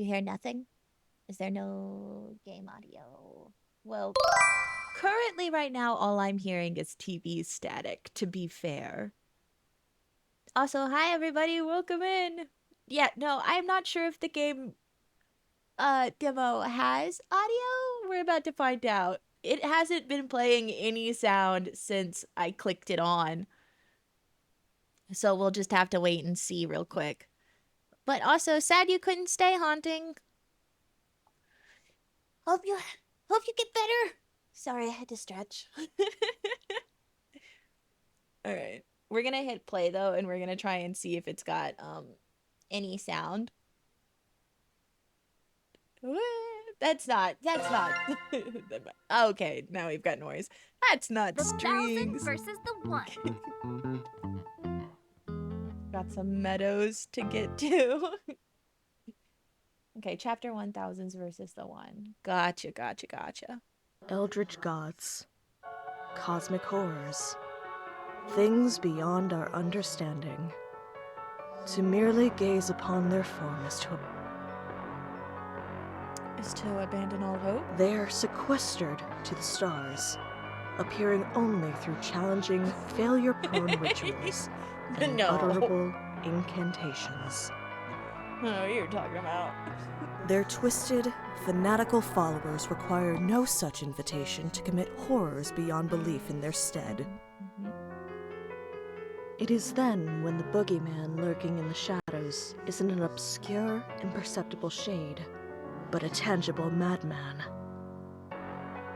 You hear nothing? Is there no game audio? Well, currently right now, all I'm hearing is TV static, to be fair. Also, hi everybody, welcome in. Yeah, no, I'm not sure if the game demo has audio. We're about to find out. It hasn't been playing any sound since I clicked it on. So we'll just have to wait and see real quick. But also, sad you couldn't stay, Haunting. Hope you get better. Sorry, I had to stretch. All right. We're going to hit play though, and we're going to try and see if it's got any sound. That's not. Okay, now we've got noise. That's not The strings. 1,000 versus the 1. Got some meadows to get to. Okay, chapter 1000s versus the 1. Gotcha. Eldritch gods, cosmic horrors, things beyond our understanding. To merely gaze upon their form is to abandon all hope. They are sequestered to the stars, appearing only through challenging, failure-prone rituals and unutterable incantations. I don't know what you're talking about. Their twisted, fanatical followers require no such invitation to commit horrors beyond belief in their stead. It is then when the boogeyman lurking in the shadows isn't an obscure, imperceptible shade, but a tangible madman.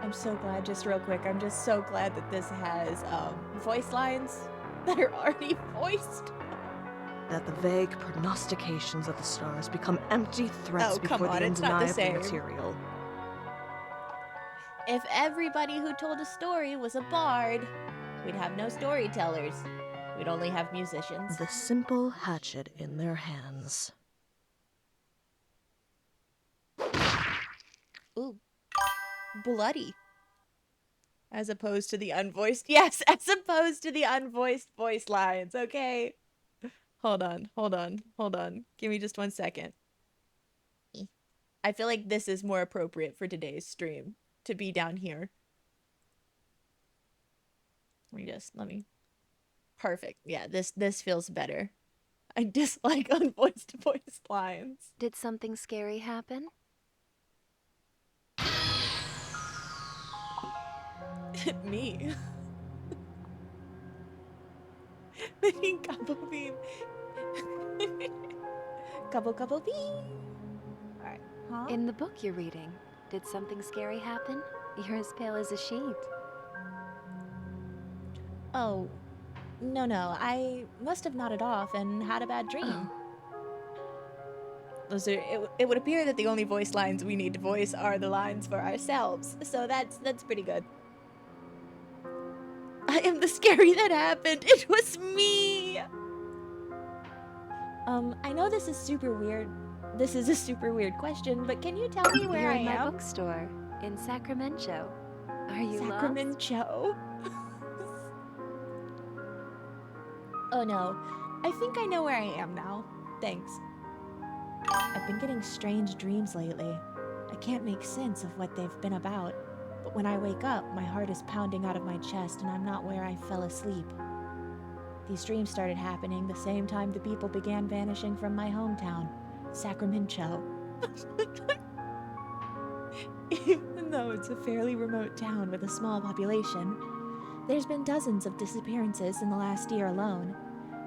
I'm so glad, just real quick, I'm just so glad that this has voice lines that are already voiced. That the vague prognostications of the stars become empty threats before the undeniable material. If everybody who told a story was a bard, we'd have no storytellers. We'd only have musicians. The simple hatchet in their hands. Ooh. Bloody. As opposed to the unvoiced. Yes, as opposed to the unvoiced voice lines. Okay. Hold on. Give me just 1 second. I feel like this is more appropriate for today's stream to be down here. Let me. Perfect. Yeah, this feels better. I dislike unvoiced voice lines. Did something scary happen? Me. Couple beam. Couple beam. Alright. Huh? In the book you're reading, did something scary happen? You're as pale as a sheet. Oh, no. I must have nodded off and had a bad dream. It would appear that the only voice lines we need to voice are the lines for ourselves, so that's pretty good. I am the scary that happened. It was me. I know this is super weird. This is a super weird question, but can you tell me where I am? You're in my bookstore in Sacramento. Are you Sacramento? Oh no, I think I know where I am now. Thanks. I've been getting strange dreams lately. I can't make sense of what they've been about, but when I wake up, my heart is pounding out of my chest and I'm not where I fell asleep. These dreams started happening the same time the people began vanishing from my hometown, Sacramento. Even though it's a fairly remote town with a small population, there's been dozens of disappearances in the last year alone.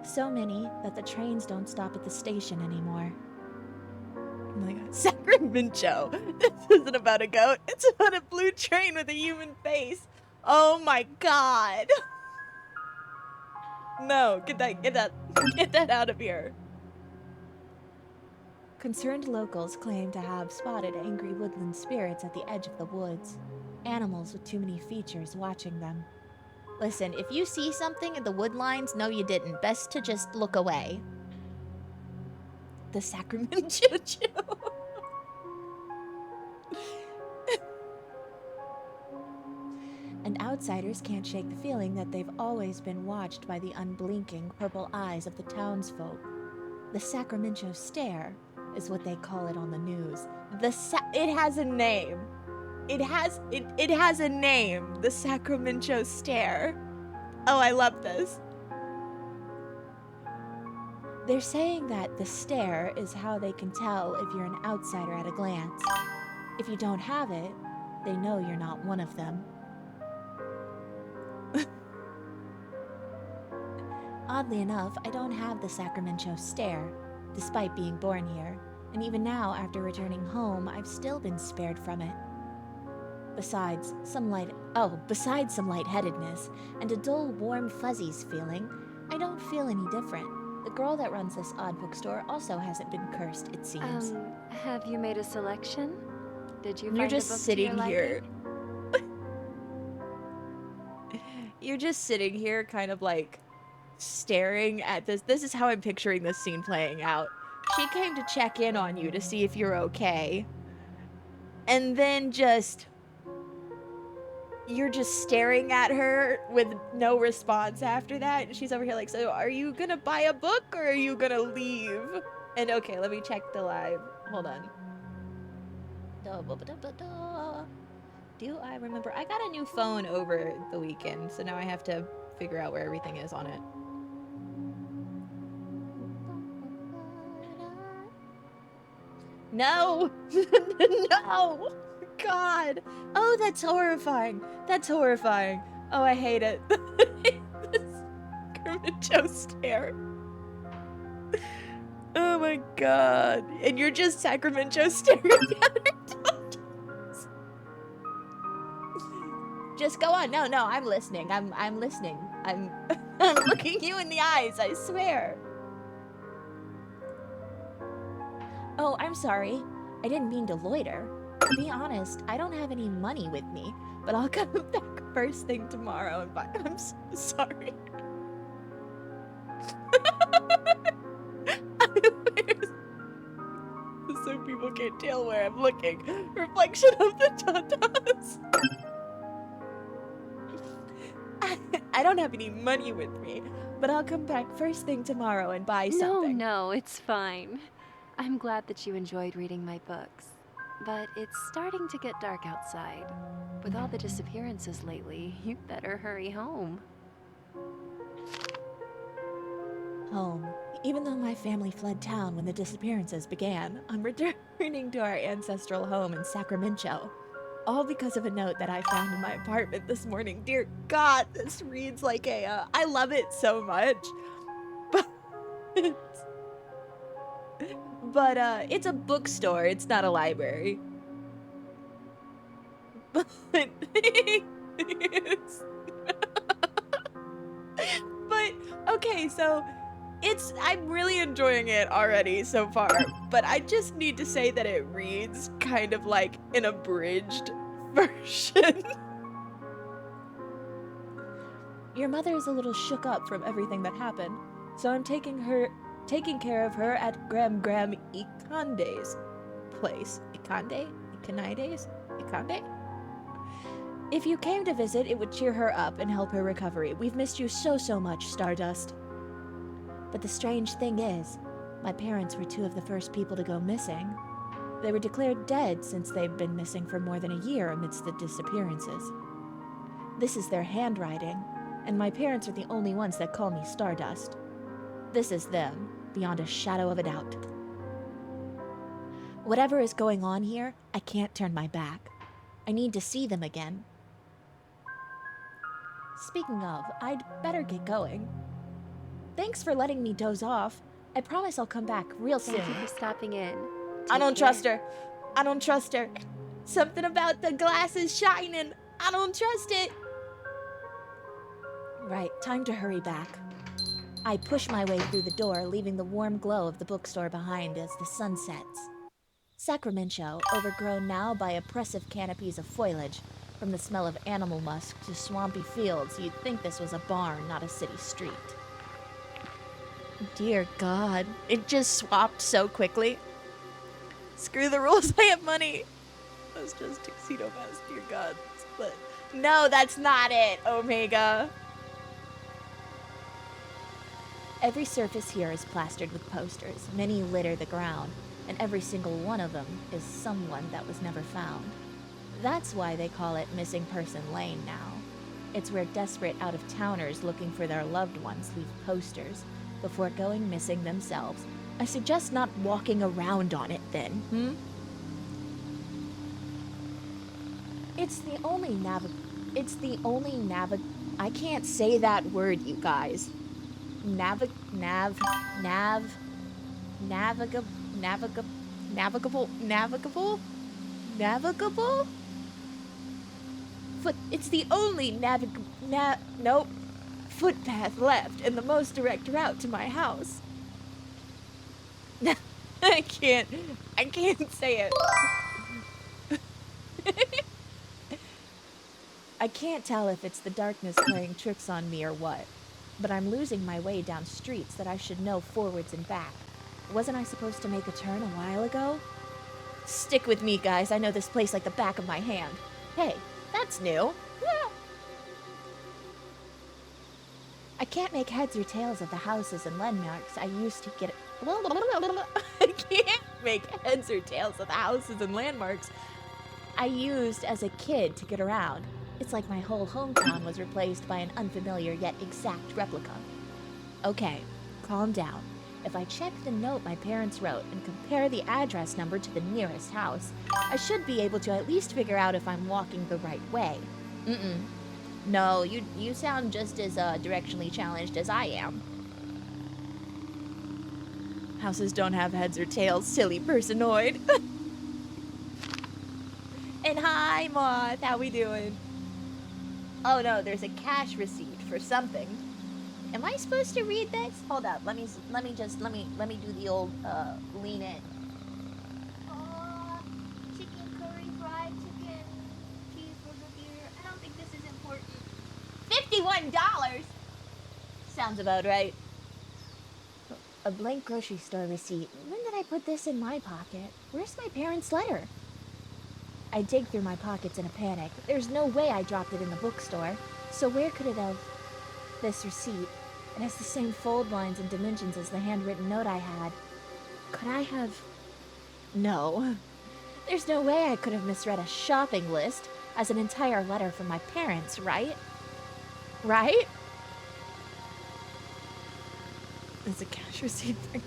So many that the trains don't stop at the station anymore. Oh my god, Sacramento! This isn't about a goat, it's about a blue train with a human face! Oh my god! No, get that out of here. Concerned locals claim to have spotted angry woodland spirits at the edge of the woods. Animals with too many features watching them. Listen, if you see something in the woodlines, no you didn't. Best to just look away. The Sacramento Joe. And outsiders can't shake the feeling that they've always been watched by the unblinking purple eyes of the townsfolk. The Sacramento stare, is what they call it on the news. It has a name. It has a name. The Sacramento Stare. Oh, I love this. They're saying that the stare is how they can tell if you're an outsider at a glance. If you don't have it, they know you're not one of them. Oddly enough, I don't have the Sacramento Stare, despite being born here. And even now, after returning home, I've still been spared from it. Besides some lightheadedness and a dull, warm fuzzies feeling, I don't feel any different. The girl that runs this odd bookstore also hasn't been cursed, it seems. Have you made a selection? Did you find You're a just book to sitting your here. liking? You're just sitting here kind of like staring at this. This is how I'm picturing this scene playing out. She came to check in on you to see if you're okay. And then you're just staring at her with no response after that. And she's over here like, so are you gonna buy a book or are you gonna leave? And okay, let me check the live. Hold on. Do I remember? I got a new phone over the weekend, so now I have to figure out where everything is on it. No! No! God! Oh, that's horrifying. That's horrifying. Oh, I hate it. This Sacramento Stare. Oh my god. And you're just Sacramento staring at her. Just go on. No, I'm listening. I'm listening. I'm looking you in the eyes, I swear. Oh, I'm sorry. I didn't mean to loiter. To be honest, I don't have any money with me, but I'll come back first thing tomorrow and buy. I'm so sorry. So people can't tell where I'm looking. Reflection of the tatas. I don't have any money with me, but I'll come back first thing tomorrow and buy something. No, it's fine. I'm glad that you enjoyed reading my books. But it's starting to get dark outside. With all the disappearances lately, you better hurry home. Home. Even though my family fled town when the disappearances began, I'm returning to our ancestral home in Sacramento. All because of a note that I found in my apartment this morning. Dear God, this reads like I love it so much. But it's a bookstore, it's not a library. But but okay, so I'm really enjoying it already so far, but I just need to say that it reads kind of like an abridged version. Your mother is a little shook up from everything that happened, so I'm taking care of her at Gram Ikande's place. Ikande? If you came to visit, it would cheer her up and help her recovery. We've missed you so much, Stardust. But the strange thing is, my parents were two of the first people to go missing. They were declared dead since they've been missing for more than a year amidst the disappearances. This is their handwriting, and my parents are the only ones that call me Stardust. This is them, beyond a shadow of a doubt. Whatever is going on here, I can't turn my back. I need to see them again. Speaking of, I'd better get going. Thanks for letting me doze off. I promise I'll come back real soon. Thank you for stopping in. I don't Take care. trust her. I don't trust her. Something about the glasses shining. I don't trust it. Right, time to hurry back. I push my way through the door, leaving the warm glow of the bookstore behind as the sun sets. Sacramento, overgrown now by oppressive canopies of foliage, from the smell of animal musk to swampy fields, you'd think this was a barn, not a city street. Dear God, it just swapped so quickly. Screw the rules, I have money. That's just tuxedo mask, dear God. But no, that's not it, Omega. Every surface here is plastered with posters. Many litter the ground. and every single one of them is someone that was never found. That's why they call it Missing Person Lane now. It's where desperate out-of-towners looking for their loved ones leave posters before going missing themselves. I suggest not walking around on it then, It's the only I can't say that word, you guys. Navigable? It's the only footpath left and the most direct route to my house. I can't say it. I can't tell if it's the darkness playing tricks on me or what, but I'm losing my way down streets that I should know forwards and back. Wasn't I supposed to make a turn a while ago? Stick with me, guys. I know this place like the back of my hand. Hey, that's new. I can't make heads or tails of the houses and landmarks I used to get. I can't make heads or tails of the houses and landmarks I used as a kid to get around. It's like my whole hometown was replaced by an unfamiliar yet exact replica. Okay, calm down. If I check the note my parents wrote and compare the address number to the nearest house, I should be able to at least figure out if I'm walking the right way. No, you sound just as directionally challenged as I am. Houses don't have heads or tails, silly personoid. And hi, Moth, how we doing? Oh no, there's a cash receipt for something. Am I supposed to read this? Hold up, let me do the old lean in. Chicken curry, fried chicken, cheeseburger beer. I don't think this is important. $51. Sounds about right. A blank grocery store receipt. When did I put this in my pocket? Where's my parents' letter? I dig through my pockets in a panic. There's no way I dropped it in the bookstore. So where could it have? This receipt. It has the same fold lines and dimensions as the handwritten note I had. Could I have? No. There's no way I could have misread a shopping list as an entire letter from my parents, right? Right? There's a cash receipt for...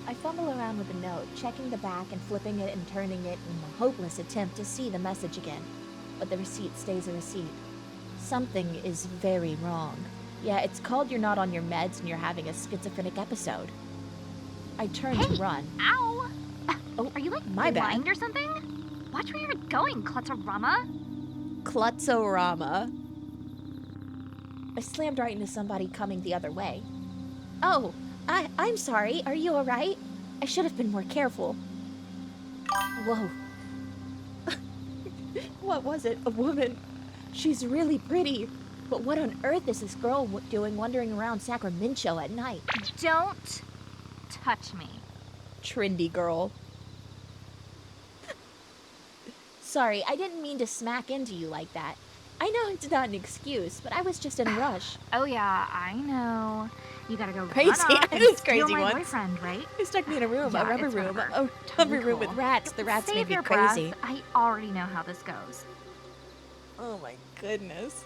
I fumble around with the note, checking the back and flipping it and turning it in a hopeless attempt to see the message again. But the receipt stays a receipt. Something is very wrong. Yeah, it's called You're Not on Your Meds and You're Having a Schizophrenic Episode. I turn to run. Ow! Oh, are you like my blind bad. or something? Watch where you're going, Clutterama. Clutsorama. I slammed right into somebody coming the other way. Oh, I'm sorry. Are you alright? I should have been more careful. Whoa. What was it? A woman. She's really pretty. But what on earth is this girl doing wandering around Sacramento at night? Don't touch me. Trendy girl. Sorry, I didn't mean to smack into you like that. I know it's not an excuse, but I was just in a rush. Oh yeah, I know. You gotta go Crazy. run off I and was steal crazy my once. boyfriend, right? They stuck me in a room, Yeah, a rubber it's room, whatever. a Totally rubber room with cool. rats. The rats Save made me your crazy. breath. I already know how this goes. Oh my goodness.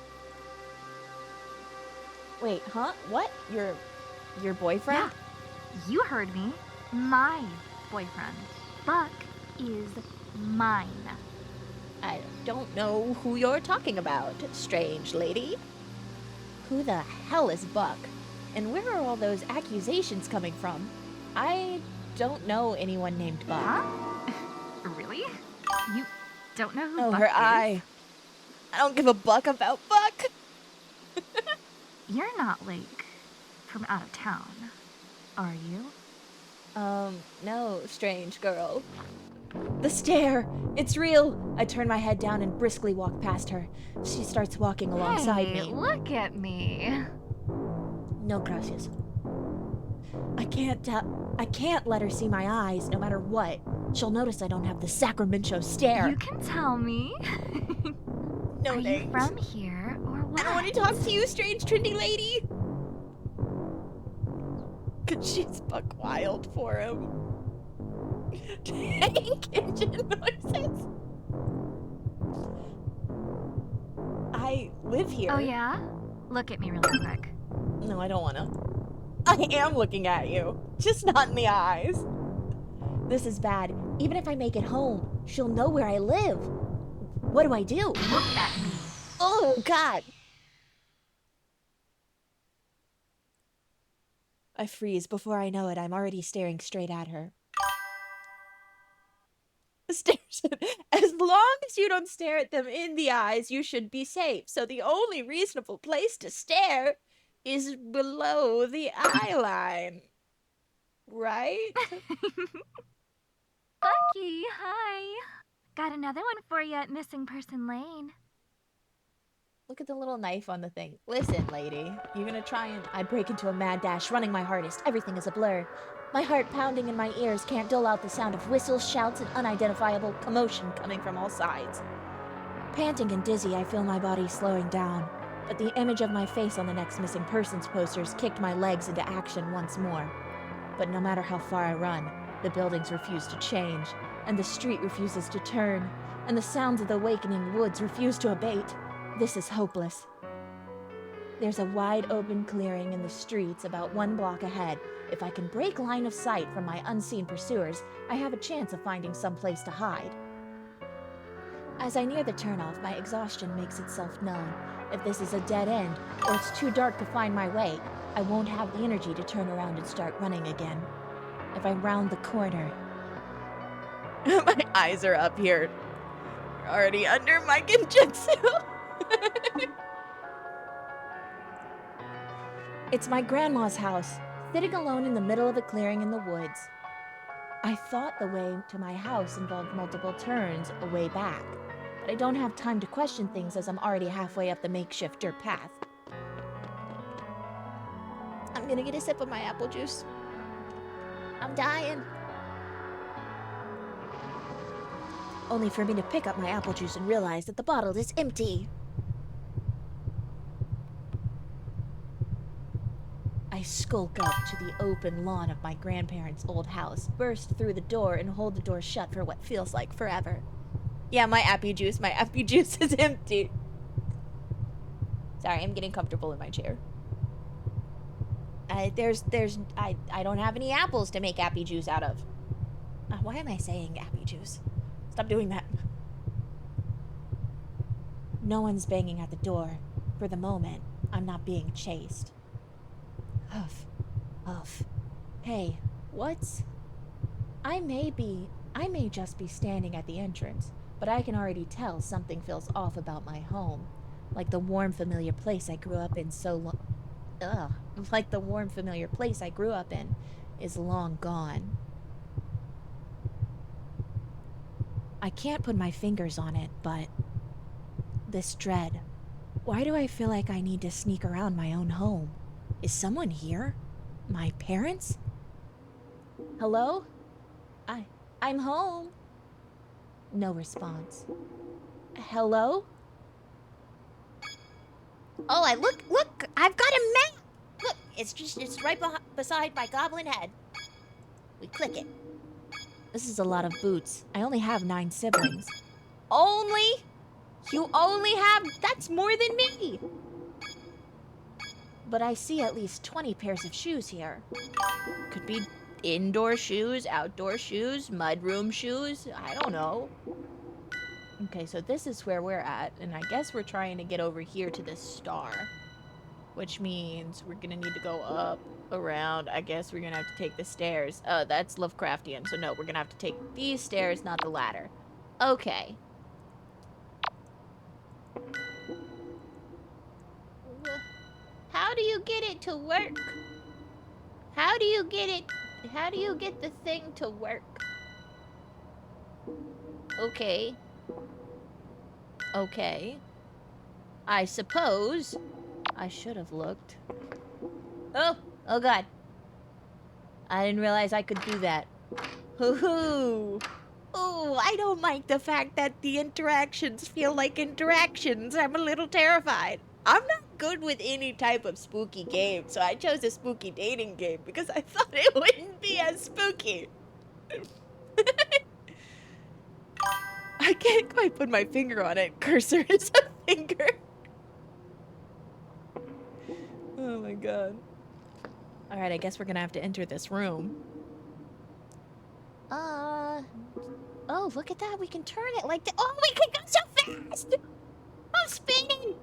Wait, huh? What? Your boyfriend? Yeah, you heard me. My boyfriend. Buck is mine. I don't know who you're talking about, strange lady. Who the hell is Buck? And where are all those accusations coming from? I don't know anyone named Buck. Huh? Really? You don't know who Oh, Buck her is? eye. I don't give a buck about Buck. You're not, like, from out of town, are you? No, strange girl. The stare! It's real! I turn my head down and briskly walk past her. She starts walking alongside Hey, me. look at me. No, gracias. I can't let her see my eyes, no matter what. She'll notice I don't have the Sacramento stare. You can tell me. No, Are you thanks. from here or what? I don't want to talk to you, strange trendy lady. Because she's buck wild for him. Kitchen noises. I live here. Oh yeah? Look at me really quick. No, I don't wanna. I am looking at you. Just not in the eyes. This is bad. Even if I make it home, she'll know where I live. What do I do? Look at me. Oh, God. I freeze. Before I know it, I'm already staring straight at her. Stares. As long as you don't stare at them in the eyes, you should be safe. So the only reasonable place to stare is below the eye line. Right? Bucky, hi. Got another one for you at Missing Person Lane. Look at the little knife on the thing. Listen, lady. You're gonna try and... I break into a mad dash, running my hardest. Everything is a blur. My heart pounding in my ears can't dull out the sound of whistles, shouts, and unidentifiable commotion coming from all sides. Panting and dizzy, I feel my body slowing down. But the image of my face on the next missing persons posters kicked my legs into action once more. But no matter how far I run, the buildings refuse to change, and the street refuses to turn, and the sounds of the awakening woods refuse to abate. This is hopeless. There's a wide open clearing in the streets about 1 block ahead. If I can break line of sight from my unseen pursuers, I have a chance of finding some place to hide. As I near the turnoff, my exhaustion makes itself known. If this is a dead end, or it's too dark to find my way, I won't have the energy to turn around and start running again. If I round the corner... My eyes are up here. You're already under my genjutsu. It's my grandma's house, sitting alone in the middle of a clearing in the woods. I thought the way to my house involved multiple turns a way back, but I don't have time to question things as I'm already halfway up the makeshift dirt path. I'm gonna get a sip of my apple juice. I'm dying. Only for me to pick up my apple juice and realize that the bottle is empty. I skulk up to the open lawn of my grandparents' old house, burst through the door, and hold the door shut for what feels like forever. Yeah, my appy juice is empty. Sorry, I'm getting comfortable in my chair. I don't have any apples to make appy juice out of. Why am I saying appy juice? Stop doing that. No one's banging at the door. For the moment, I'm not being chased. Huff. Huff. Hey, what's... I may just be standing at the entrance, but I can already tell something feels off about my home. Like the warm, familiar place I grew up in like the warm, familiar place I grew up in is long gone. I can't put my fingers on it, but... this dread. Why do I feel like I need to sneak around my own home? Is someone here? My parents? Hello? I'm home. No response. Hello? Oh, look, I've got a map! Look, it's right beside my goblin head. We click it. This is a lot of boots. I only have 9 siblings. Only? You only have... That's more than me! But I see at least 20 pairs of shoes here. Could be indoor shoes, outdoor shoes, mudroom shoes. I don't know. Okay, so this is where we're at, and I guess we're trying to get over here to this star. Which means we're gonna need to go up, around. I guess we're gonna have to take the stairs. That's Lovecraftian, so no, we're gonna have to take these stairs, not the ladder. Okay. How do you get it to work? How do you get the thing to work? Okay. Okay. I suppose I should have looked. Oh God. I didn't realize I could do that. Hoo-hoo. Oh, I don't like the fact that the interactions feel like interactions. I'm a little terrified. I'm not good with any type of spooky game, so I chose a spooky dating game because I thought it wouldn't be as spooky. I can't quite put my finger on it. Cursor is a finger. Oh my god. Alright, I guess we're gonna have to enter this room. Oh, look at that. We can turn it like that. Oh, we can go so fast! I'm spinning!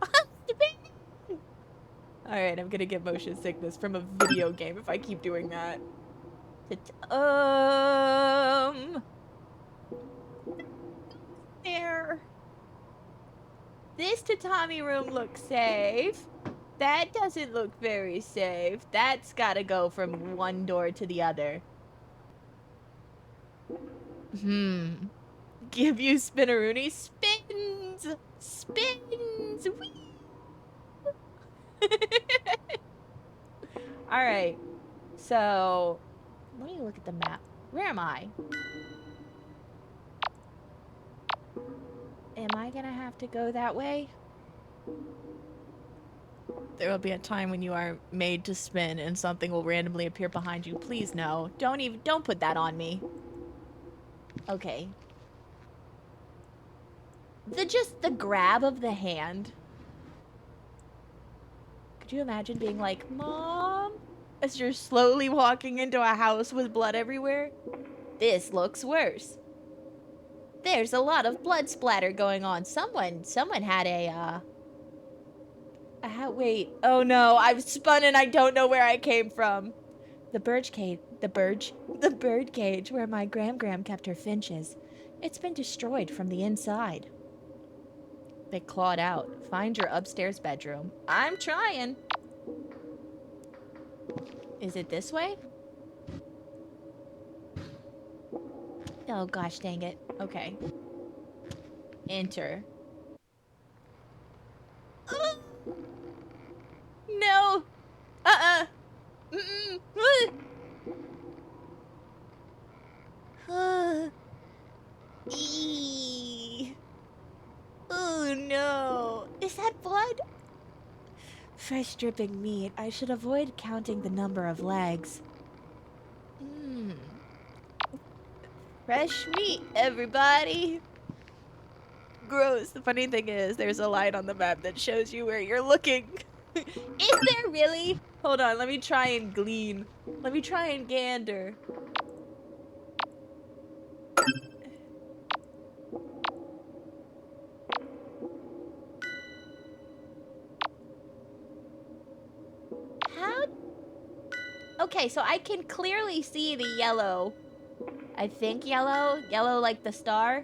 I'm spinning! Alright, I'm gonna get motion sickness from a video game if I keep doing that. There. This tatami room looks safe. That doesn't look very safe. That's gotta go from one door to the other. Give you spinneroonie. Spins! Spins! Whee! Alright. So, let me look at the map. Where am I? Am I gonna have to go that way? There will be a time when you are made to spin and something will randomly appear behind you. Please no. Don't put that on me. Okay. The grab of the hand. Could you imagine being like, Mom? As you're slowly walking into a house with blood everywhere? This looks worse. There's a lot of blood splatter going on. Someone had a, wait. Oh no, I've spun and I don't know where I came from. The bird cage where my Gram kept her finches. It's been destroyed from the inside. They clawed out. Find your upstairs bedroom. I'm trying. Is it this way? Oh gosh, dang it. Okay. Enter. No! Mm-mm. Eee. Oh no. Is that blood? Fresh dripping meat. I should avoid counting the number of legs. Fresh meat, everybody. Gross. The funny thing is, there's a light on the map that shows you where you're looking. Is there really? Hold on, let me try and glean. Let me try and gander. How? Okay, so I can clearly see the yellow. I think yellow. Yellow like the star.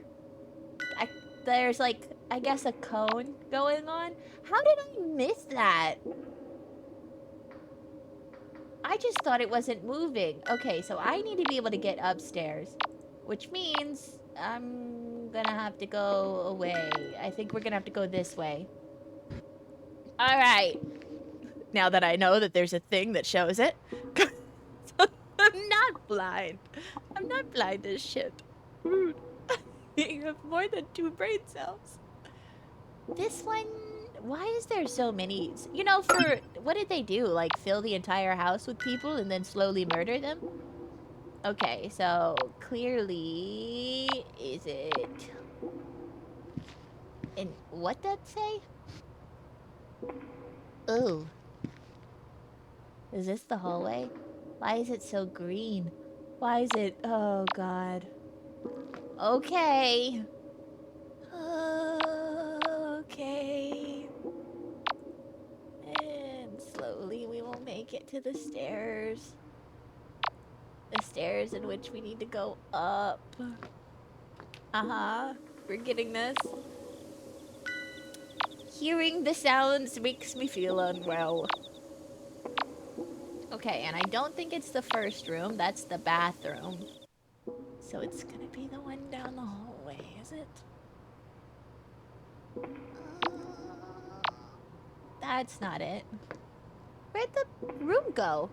There's like, I guess a cone going on. How did I miss that? I just thought it wasn't moving. Okay, so I need to be able to get upstairs. Which means I'm gonna have to go away. I think we're gonna have to go this way. Alright. Now that I know that there's a thing that shows it. I'm not blind. I'm not blind as shit. Rude. You have more than 2 brain cells. This one, why is there so many? You know, for, what did they do? Like, fill the entire house with people and then slowly murder them? Okay, so, clearly, is it... And what that say? Ooh. Is this the hallway? Why is it so green? Why is it... Oh, God. Okay. Okay. And slowly we will make it to the stairs. The stairs in which we need to go up. We're getting this. Hearing the sounds makes me feel unwell. Okay, and I don't think it's the first room. That's the bathroom. So it's gonna be the one down the hallway, is it? That's not it. Where'd the room go?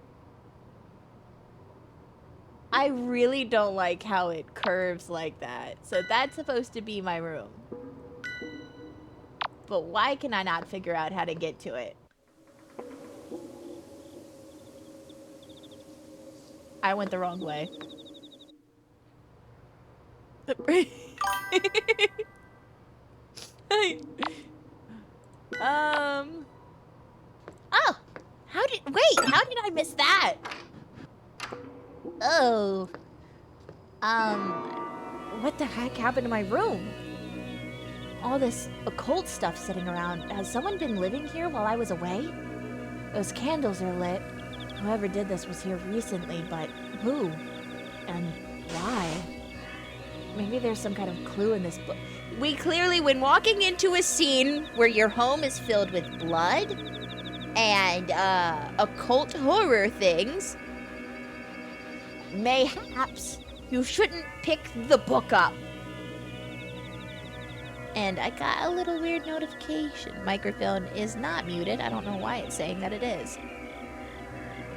I really don't like how it curves like that. So that's supposed to be my room. But why can I not figure out how to get to it? I went the wrong way. Oh! How did I miss that? Oh. What the heck happened to my room? All this occult stuff sitting around. Has someone been living here while I was away? Those candles are lit. Whoever did this was here recently, but who? And why? Maybe there's some kind of clue in this book. We clearly, when walking into a scene where your home is filled with blood and occult horror things, mayhaps you shouldn't pick the book up. And I got a little weird notification. Microphone is not muted. I don't know why it's saying that it is.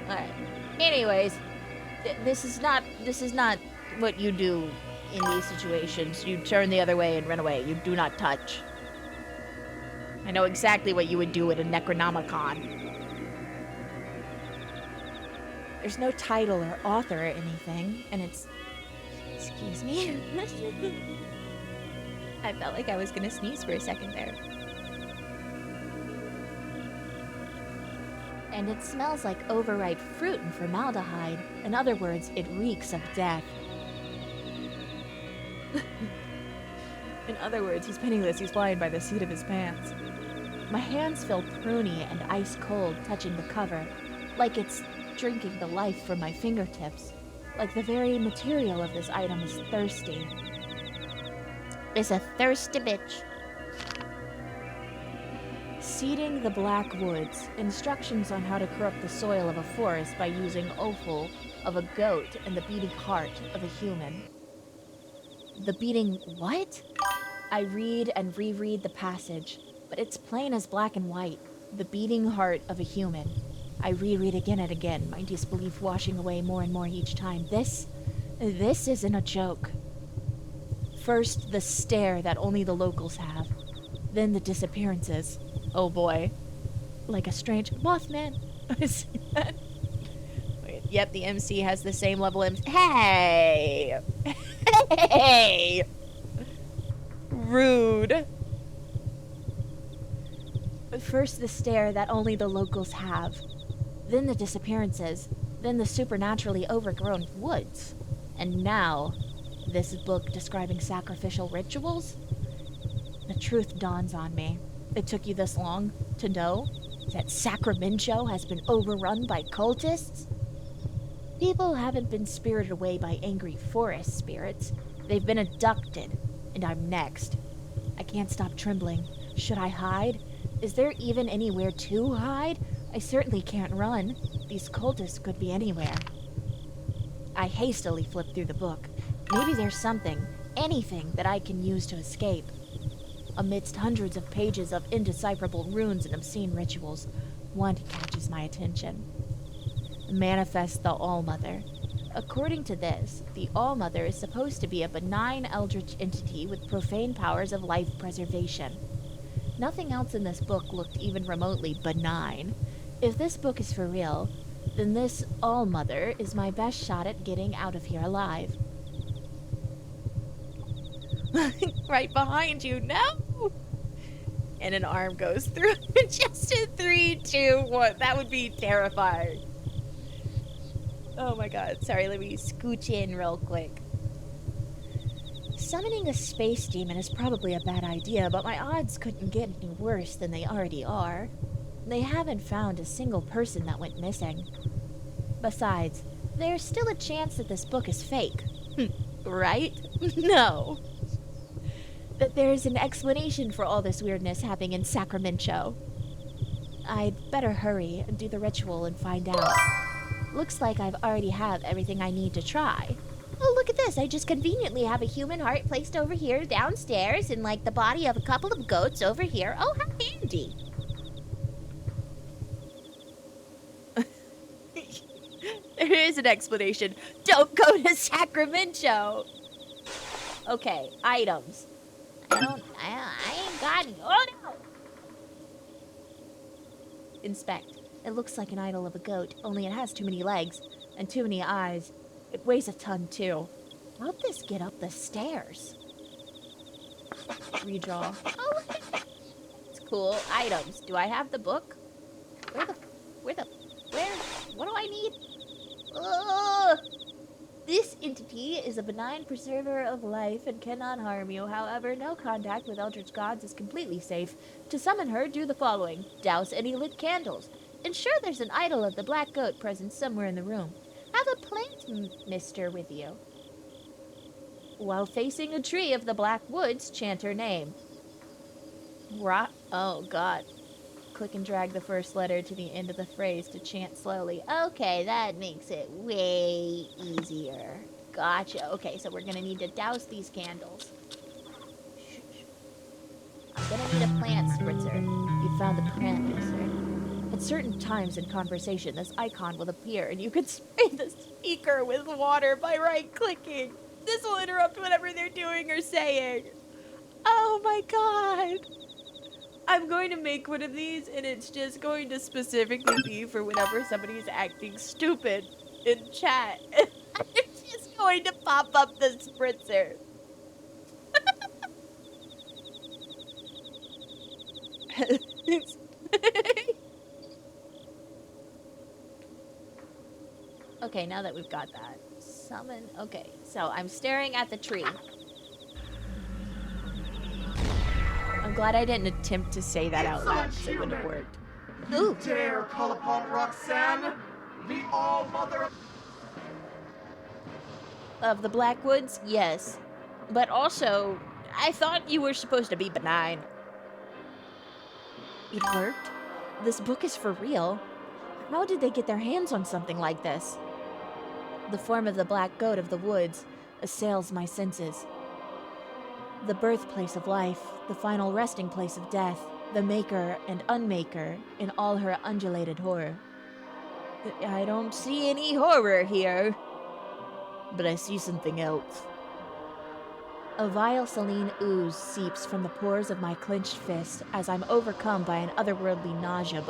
Alright. Anyways, this is not what you do in these situations. You turn the other way and run away. You do not touch. I know exactly what you would do at a Necronomicon. There's no title or author or anything, and it's... Excuse me? I felt like I was gonna sneeze for a second there. And it smells like overripe fruit and formaldehyde. In other words, it reeks of death. In other words, he's penniless, he's flying by the seat of his pants. My hands feel pruny and ice cold, touching the cover, like it's drinking the life from my fingertips. Like the very material of this item is thirsty. It's a thirsty bitch. Seeding the Black Woods. Instructions on how to corrupt the soil of a forest by using offal of a goat and the beating heart of a human. The beating what? I read and reread the passage, but it's plain as black and white. The beating heart of a human. I reread again and again, my disbelief washing away more and more each time. This isn't a joke. First, the stare that only the locals have. Then the disappearances. Oh boy. Like a strange Mothman. I see that. Wait, yep, the MC has the same level Hey! Hey! Rude. First, the stare that only the locals have. Then the disappearances. Then the supernaturally overgrown woods. And now, this book describing sacrificial rituals? The truth dawns on me. It took you this long to know that Sacramento has been overrun by cultists? People haven't been spirited away by angry forest spirits. They've been abducted, and I'm next. I can't stop trembling. Should I hide? Is there even anywhere to hide? I certainly can't run. These cultists could be anywhere. I hastily flip through the book. Maybe there's something, anything that I can use to escape. Amidst hundreds of pages of indecipherable runes and obscene rituals, one catches my attention. Manifest the All-Mother. According to this, the All-Mother is supposed to be a benign eldritch entity with profane powers of life preservation. Nothing else in this book looked even remotely benign. If this book is for real, then this All-Mother is my best shot at getting out of here alive. Right behind you, no! And an arm goes through. Just in 3, 2, 1. That would be terrifying. Oh my god. Sorry, let me scooch in real quick. Summoning a space demon is probably a bad idea, but my odds couldn't get any worse than they already are. They haven't found a single person that went missing. Besides, there's still a chance that this book is fake. Right? No. That there's an explanation for all this weirdness happening in Sacramento. I'd better hurry and do the ritual and find out. Looks like I've already have everything I need to try. Oh, look at this. I just conveniently have a human heart placed over here downstairs and like the body of a couple of goats over here. Oh, how handy. There is an explanation. Don't go to Sacramento. Okay, items. I ain't got any. Oh no! inspect. It looks like an idol of a goat, only it has too many legs and too many eyes. It weighs a ton, too. How'd this get up the stairs? Redraw. Oh, it's cool. Items. Do I have the book? Where? What do I need? Ugh! This entity is a benign preserver of life and cannot harm you. However, no contact with Eldritch gods is completely safe. To summon her, do the following. Douse any lit candles. Ensure there's an idol of the black goat present somewhere in the room. Have a plant mister with you. While facing a tree of the black woods, chant her name. Oh, God. Click and drag the first letter to the end of the phrase to chant slowly. Okay, that makes it way easier. Gotcha. Okay, so we're gonna need to douse these candles. I'm gonna need a plant spritzer. You found the plant mixer. At certain times in conversation, this icon will appear, and you can spray the speaker with water by right-clicking. This will interrupt whatever they're doing or saying. Oh my god! I'm going to make one of these, and it's just going to specifically be for whenever somebody's acting stupid in chat. It's just going to pop up the spritzer. Okay, now that we've got that. Summon. Okay, so I'm staring at the tree. I'm glad I didn't attempt to say that out loud, because it wouldn't have worked. Ooh! Dare call upon Roxanne, the all-mother Of the Blackwoods? Yes. But also, I thought you were supposed to be benign. It worked? This book is for real? How did they get their hands on something like this? The form of the black goat of the woods assails my senses. The birthplace of life, the final resting place of death, the maker and unmaker in all her undulated horror. I don't see any horror here, but I see something else. A vile saline ooze seeps from the pores of my clenched fist as I'm overcome by an otherworldly nausea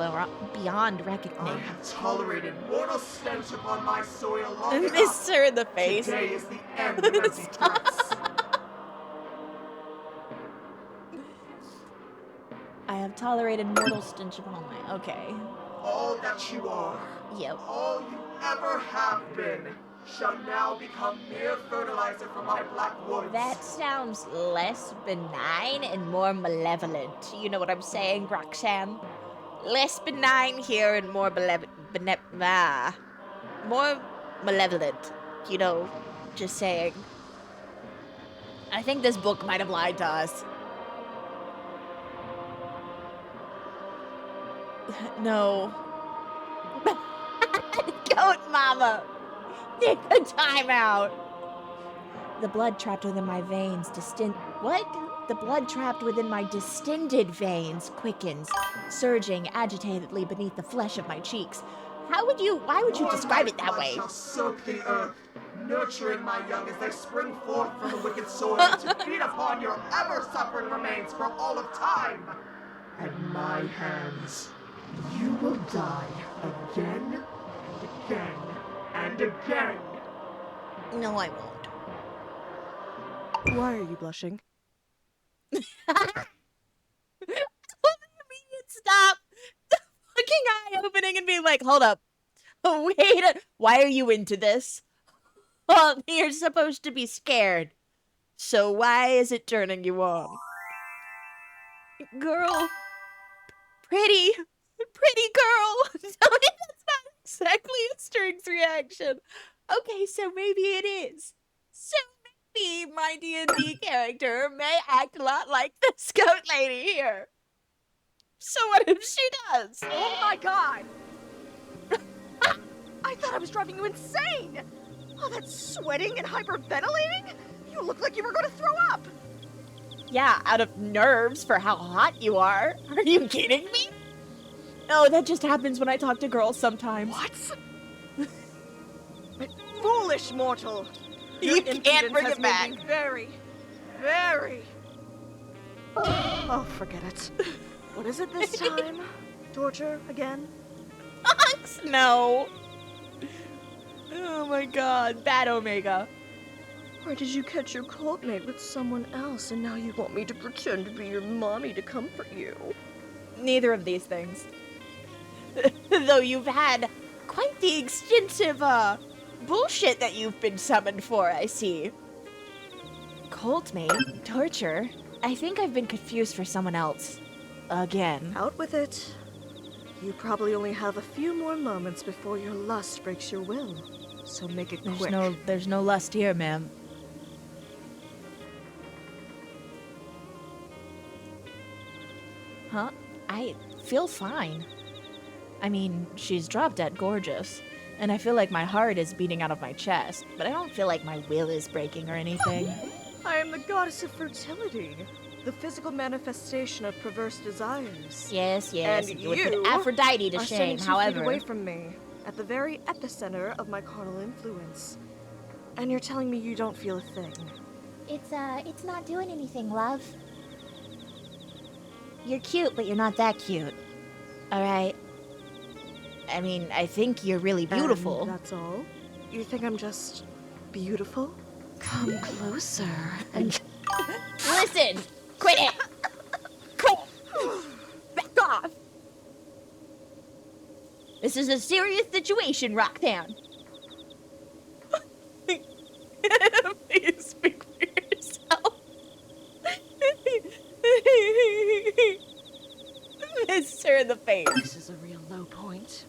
beyond I reckoning. have tolerated mortal stench upon my soil long enough. Miss her in the face. Today is the end of empty threats. I have tolerated mortal stench upon my... Okay. All that you are, Yep. all you ever have been, shall now become mere fertilizer for my black woods. That sounds less benign and more malevolent. You know what I'm saying, Roxanne? Less benign here and more more malevolent. You know, just saying. I think this book might have lied to us. No. Goat mama! Take the time out! The blood trapped within my veins What? The blood trapped within my distended veins quickens, surging agitatedly beneath the flesh of my cheeks. Why would you describe it that Blood way? shall soak the earth, nurturing my young as they spring forth from the wicked soil to feed upon your ever-suffering remains for all of time. At my hands, you will die again and again and again. No, I won't. Why are you blushing? What do you mean stop the fucking eye opening and being like, hold up. Why are you into this? Well, you're supposed to be scared. So why is it turning you on? Girl. Pretty girl. Tell me that's not exactly a strength reaction. Okay, so maybe it is. So maybe my D&D character may act a lot like this goat lady here. So what if she does? Oh my god! I thought I was driving you insane! All that sweating and hyperventilating? You look like you were going to throw up! Yeah, out of nerves for how hot you are. Are you kidding me? Oh, that just happens when I talk to girls sometimes. What? Foolish mortal! You can't bring it back. Made me very, very... Oh, forget it. What is it this time? Torture again? No. Oh my god, bad Omega. Or did you catch your cult mate with someone else and now you want me to pretend to be your mommy to comfort you? Neither of these things. Though you've had quite the extensive, bullshit that you've been summoned for, I see. Cult mate? Torture? I think I've been confused for someone else. Again. Out with it. You probably only have a few more moments before your lust breaks your will. So make it quick. There's no lust here, ma'am. Huh? I feel fine. I mean, she's drop dead gorgeous, and I feel like my heart is beating out of my chest, but I don't feel like my will is breaking or anything. I am the goddess of fertility, the physical manifestation of perverse desires. Yes, And you would you put Aphrodite to are shame, standing 2 feet however. away from me, at the very epicenter of my carnal influence. And you're telling me you don't feel a thing. It's not doing anything, love. You're cute, but you're not that cute. Alright? I mean, I think you're really beautiful. And that's all? You think I'm just beautiful? Come closer and... Listen! Quit it! Quit! Back off! This is a serious situation, Rocktown. Please speak for yourself. Miss her in the face. This is a real low point.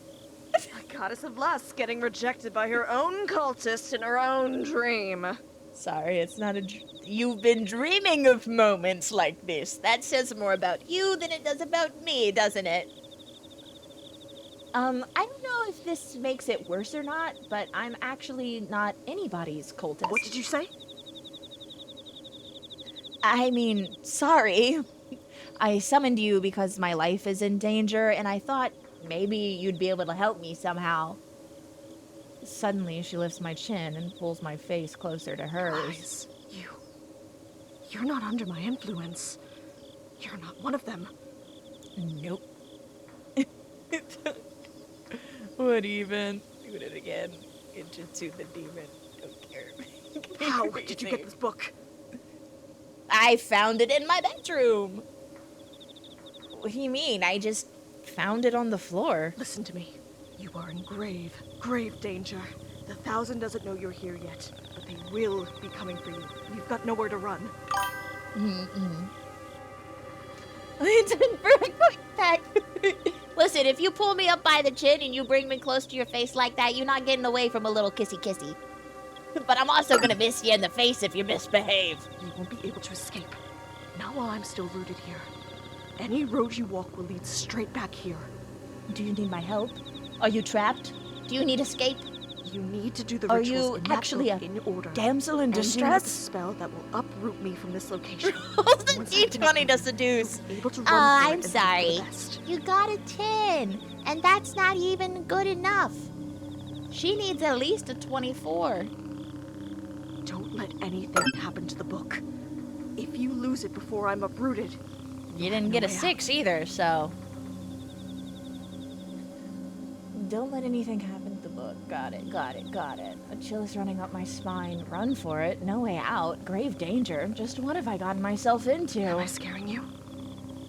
A goddess of lust getting rejected by her own cultist in her own dream. Sorry, it's not a you've been dreaming of moments like this. That says more about you than it does about me, doesn't it? I don't know if this makes it worse or not, but I'm actually not anybody's cultist. What did you say? I mean, sorry. I summoned you because my life is in danger, and I thought maybe you'd be able to help me somehow. Suddenly, she lifts my chin and pulls my face closer to hers. Lies. You're not under my influence. You're not one of them. Nope. What even? Doing it again. Into the demon. Don't care. How did you get this book? I found it in my bedroom. What do you mean? I just found it on the floor. Listen to me. You are in grave, grave danger. The 1,000 doesn't know you're here yet, but they will be coming for you. You've got nowhere to run. It's a perfect point back. Listen, if you pull me up by the chin and you bring me close to your face like that, you're not getting away from a little kissy-kissy. But I'm also gonna miss you in the face if you misbehave. You won't be able to escape. Not while I'm still rooted here. Any road you walk will lead straight back here. Do you need my help? Are you trapped? Do you need escape? You need to do the Are rituals you in that actually book a in order. damsel in Ending with a distress? spell that will uproot me from this location. Rolls a Once I d20 to you'll seduce. be able to run for it I'm and hope for the sorry. best. You got a 10, and that's not even good enough. She needs at least a 24. Don't let anything happen to the book. If you lose it before I'm uprooted, You didn't get a 6 either, so... Don't let anything happen to the book. Got it. A chill is running up my spine. Run for it. No way out. Grave danger. Just what have I gotten myself into? Am I scaring you?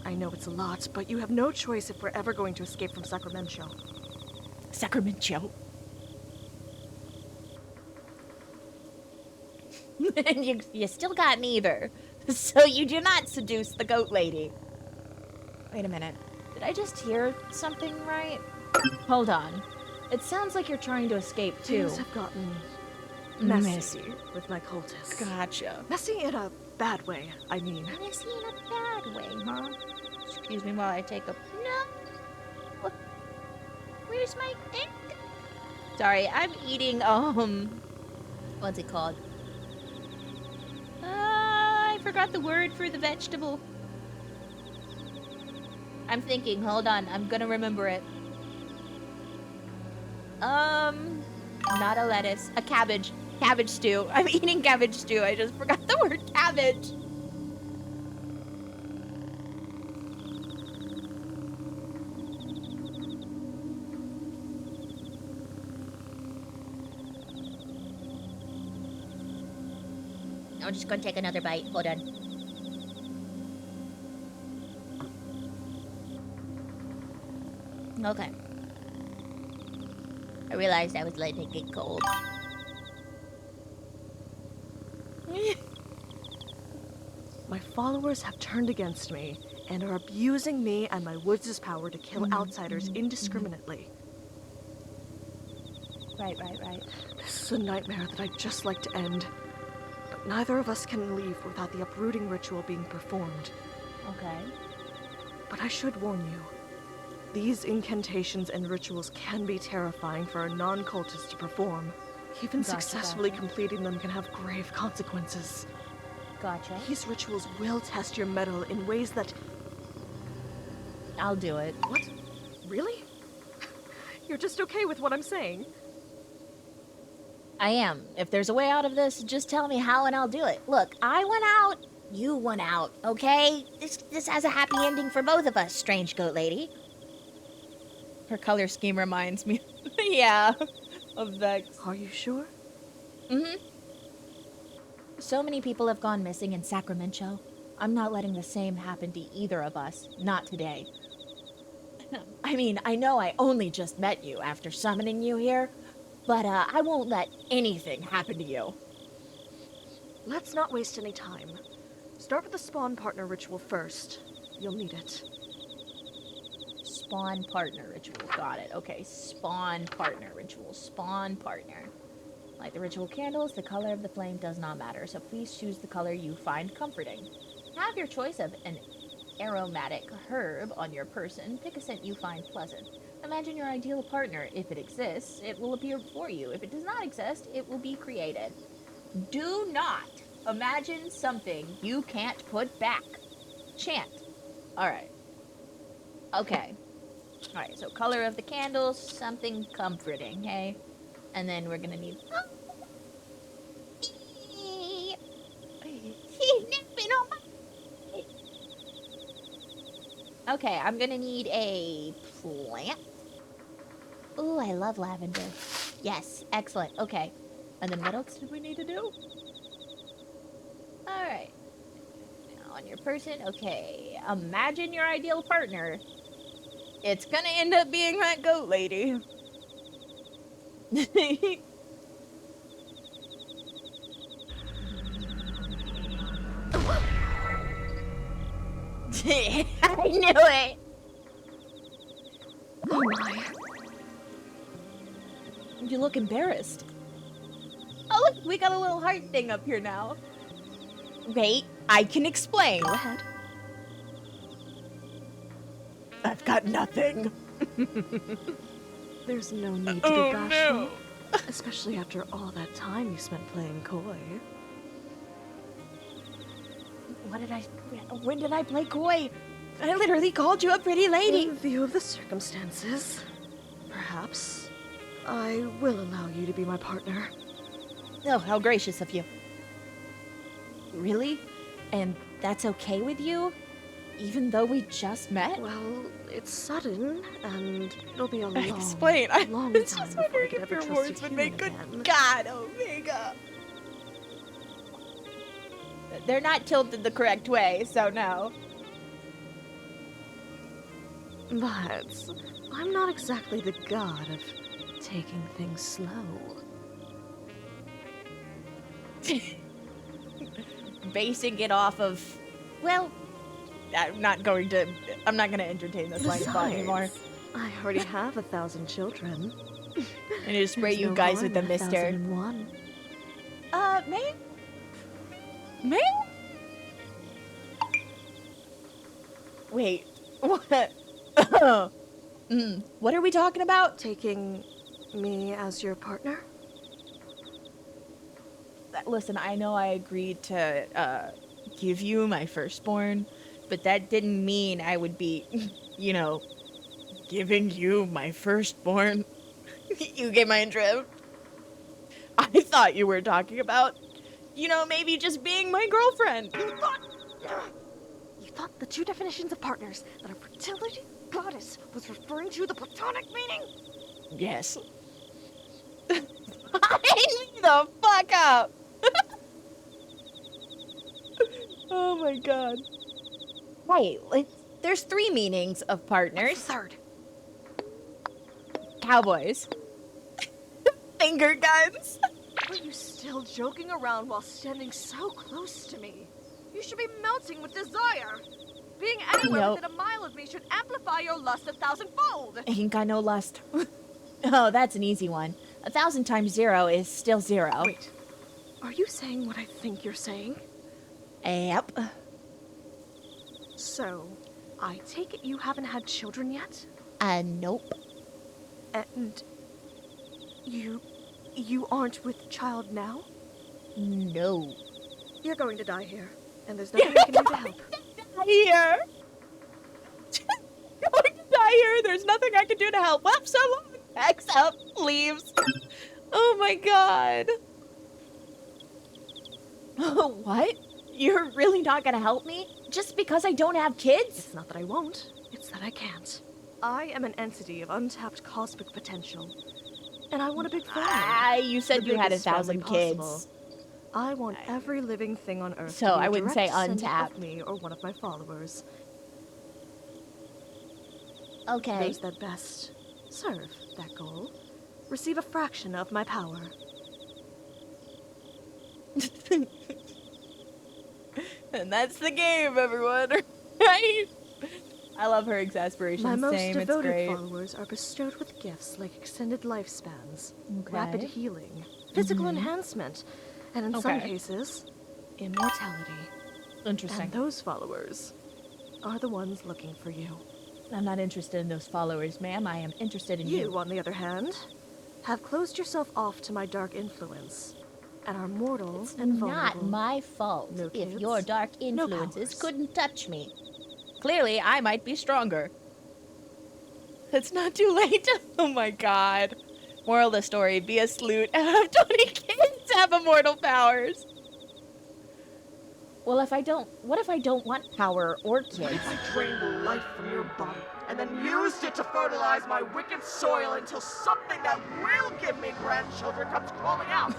I know it's a lot, but you have no choice if we're ever going to escape from Sacramento. Sacramento. And you still got neither. So you do not seduce the goat lady. Wait a minute. Did I just hear something right? Hold on. It sounds like you're trying to escape too. Things have gotten Messy. messy with my cultists. Gotcha. Messy in a bad way, I mean. Messy in a bad way, huh? Excuse me while I take a... No. Where's my ink? Sorry, I'm eating, what's it called? I forgot the word for the vegetable. I'm thinking, hold on, I'm gonna remember it. Not a lettuce, a cabbage. Cabbage stew. I'm eating cabbage stew. I just forgot the word cabbage. I'm just gonna take another bite. Hold on. Okay. I realized I was letting it get cold. My followers have turned against me and are abusing me and my woods' power to kill outsiders indiscriminately. Right. This is a nightmare that I'd just like to end. But neither of us can leave without the uprooting ritual being performed. Okay. But I should warn you. These incantations and rituals can be terrifying for a non-cultist to perform. Even successfully completing them can have grave consequences. Gotcha. These rituals will test your mettle in ways that... I'll do it. What? Really? You're just okay with what I'm saying? I am. If there's a way out of this, just tell me how and I'll do it. Look, I went out, you went out, okay? This has a happy ending for both of us, strange goat lady. Her color scheme reminds me, yeah, of Vex. Are you sure? Mm-hmm. So many people have gone missing in Sacramento. I'm not letting the same happen to either of us. Not today. I mean, I know I only just met you after summoning you here, but I won't let anything happen to you. Let's not waste any time. Start with the spawn partner ritual first. You'll need it. Spawn partner ritual. Got it. Okay, spawn partner ritual. Spawn partner. Light the ritual candles. The color of the flame does not matter, so please choose the color you find comforting. Have your choice of an aromatic herb on your person. Pick a scent you find pleasant. Imagine your ideal partner. If it exists, it will appear before you. If it does not exist, it will be created. Do not imagine something you can't put back. Chant. Alright. Okay. Alright, so color of the candles, something comforting, hey? And then we're gonna need... Okay, I'm gonna need a plant. Ooh, I love lavender. Yes, excellent. Okay. And then what else did we need to do? Alright. Now on your person, okay. Imagine your ideal partner. It's gonna end up being that goat lady. I knew it! Oh my. You look embarrassed. Oh, look, we got a little heart thing up here now. Wait, I can explain. Go ahead. I've got nothing. There's no need to be bashful. Especially after all that time you spent playing coy. When did I play coy? I literally called you a pretty lady. In view of the circumstances, perhaps I will allow you to be my partner. Oh, how gracious of you. Really? And that's okay with you? Even though we just met? Well, it's sudden, and it'll be a long, Explain. long I was time just before I wondering could if ever your trust words a would human make good. again. God, Omega. They're not tilted the correct way, so no. But I'm not exactly the god of taking things slow. Basing it off of, well, I'm not gonna entertain this line of thought anymore. Besides, I already have 1,000 children. I need to spray There's you no guys harm with the in mister. 1,001. Ma'am? Wait, what? What are we talking about? Taking me as your partner? Listen, I know I agreed to give you my firstborn, but that didn't mean I would be, giving you my firstborn. You get my drift? I thought you were talking about, maybe just being my girlfriend. You thought the two definitions of partners that a fertility goddess was referring to the platonic meaning? Yes. Line me the fuck up. Oh my god. Wait, there's 3 meanings of What's partners. the third? Cowboys. Finger guns. Are you still joking around while standing so close to me? You should be melting with desire. Being anywhere Nope. within a mile of me should amplify your lust 1,000-fold. Ain't got no lust. Oh, that's an easy one. 1,000 times 0 is still 0. Wait, are you saying what I think you're saying? Yep. So, I take it you haven't had children yet? Nope. And you aren't with child now? No. You're going to die here, and there's nothing I can do to help. Here. Going to die here. There's nothing I can do to help. Well, so long. Packs up, leaves. Oh my god. What? You're really not gonna help me? Just because I don't have kids? It's not that I won't, it's that I can't. I am an entity of untapped cosmic potential, and I want a big family. You said The you had biggest family 1,000 kids. possible. I want every living thing on Earth So to be I a wouldn't say direct descendant untapped. of me or one of my followers. Okay. Those that best serve that goal receive a fraction of my power. And that's the game, everyone. Right? I love her exasperation. My most Same, it's devoted great. followers are bestowed with gifts like extended lifespans, Okay. rapid healing, physical enhancement, and in some Okay. cases, immortality. Interesting. And those followers are the ones looking for you. I'm not interested in those followers, ma'am. I am interested in you. You, on the other hand, have closed yourself off to my dark influence, and are mortal and vulnerable. Not my fault No if kids, your dark no influences powers. couldn't touch me. Clearly, I might be stronger. It's not too late. Oh my god. Moral of the story, be a sloot and have 20 kids have immortal powers. Well, what if I don't want power or What kids? if I drained the life from your body and then used it to fertilize my wicked soil until something that will give me grandchildren comes crawling out?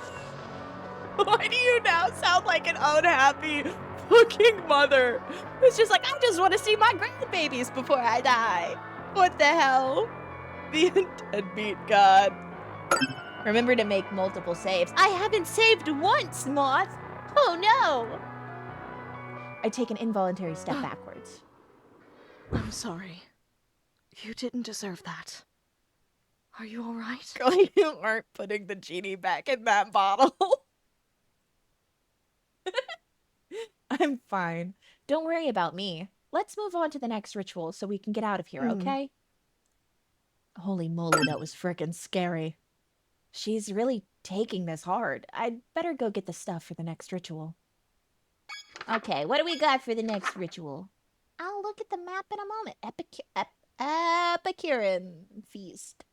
Why do you now sound like an unhappy fucking mother who's just like, I just want to see my grandbabies before I die? What the hell? The deadbeat god. Remember to make multiple saves. I haven't saved once, Moth. Oh no. I take an involuntary step backwards. I'm sorry. You didn't deserve that. Are you alright? Girl, you aren't putting the genie back in that bottle. I'm fine. Don't worry about me. Let's move on to the next ritual so we can get out of here, okay? Holy moly, that was frickin' scary. She's really taking this hard. I'd better go get the stuff for the next ritual. Okay, what do we got for the next ritual? I'll look at the map in a moment. Epicurean feast.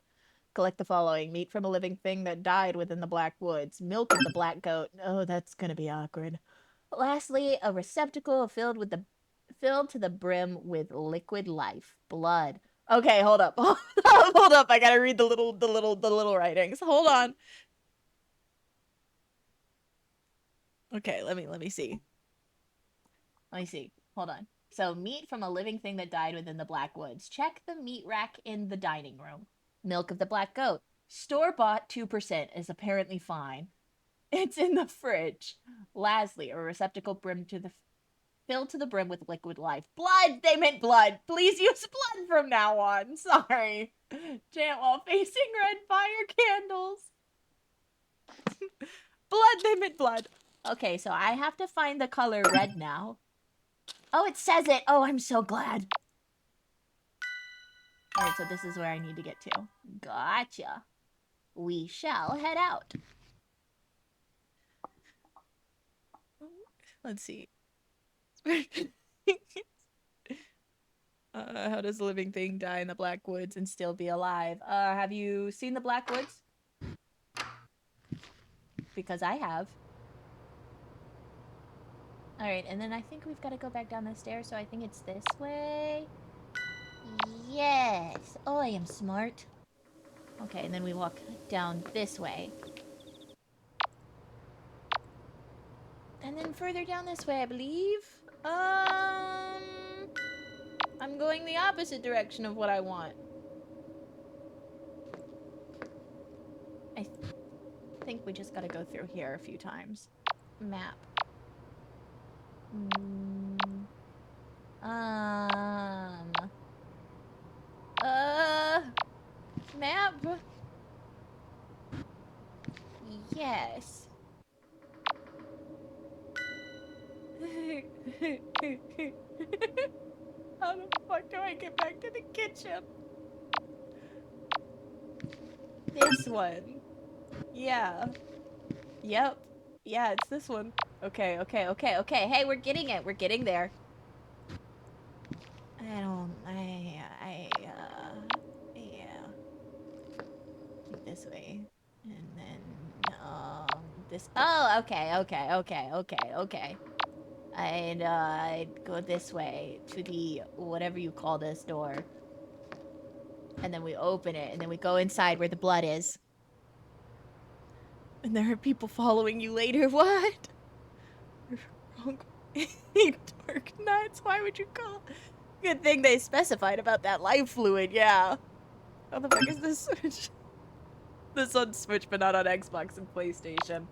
Collect the following. Meat from a living thing that died within the black woods. Milk of the black goat. Oh, that's gonna be awkward. Lastly, a receptacle filled to the brim with liquid life. Blood. Okay, hold up. Hold up. I gotta read the little writings. Hold on. Okay, let me see. Let me see. Hold on. So, meat from a living thing that died within the black woods. Check the meat rack in the dining room. Milk of the black goat. Store-bought 2% is apparently fine. It's in the fridge. Lastly, a receptacle filled to the brim with liquid life. Blood! They meant blood. Please use blood from now on. Sorry. Chant while facing red fire candles. Blood! They meant blood. Okay, so I have to find the color red now. Oh, it says it. Oh, I'm so glad. Alright, so this is where I need to get to. Gotcha. We shall head out. Let's see. How does a living thing die in the black woods and still be alive? Have you seen the black woods? Because I have. Alright, and then I think we've got to go back down the stairs, so I think it's this way. Yes! Oh, I am smart. Okay, and then we walk down this way. And then further down this way, I believe. I'm going the opposite direction of what I want. I think we just gotta go through here a few times. Map. Map? Yes. How the fuck do I get back to the kitchen? This one. Yeah. Yep. Yeah, it's this one. Okay. Hey, we're getting it. We're getting there. Yeah. This way. And then, this. Oh, okay. I'd go this way to the whatever you call this door. And then we open it, and then we go inside where the blood is. And there are people following you later. What? Wrong. Dark nuts. Why would you call? Good thing they specified about that life fluid. Yeah. How the fuck is this Switch? This on Switch, but not on Xbox and PlayStation.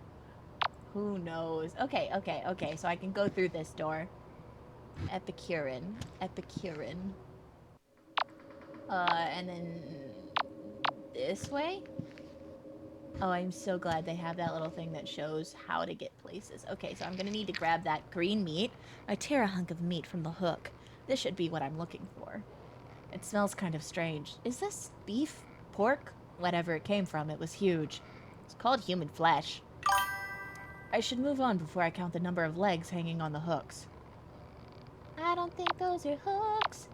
Who knows? Okay. So I can go through this door. Epicurean. And then this way? Oh, I'm so glad they have that little thing that shows how to get places. Okay, so I'm gonna need to grab that green meat. I tear a hunk of meat from the hook. This should be what I'm looking for. It smells kind of strange. Is this beef? Pork? Whatever it came from, it was huge. It's called human flesh. I should move on before I count the number of legs hanging on the hooks. I don't think those are hooks.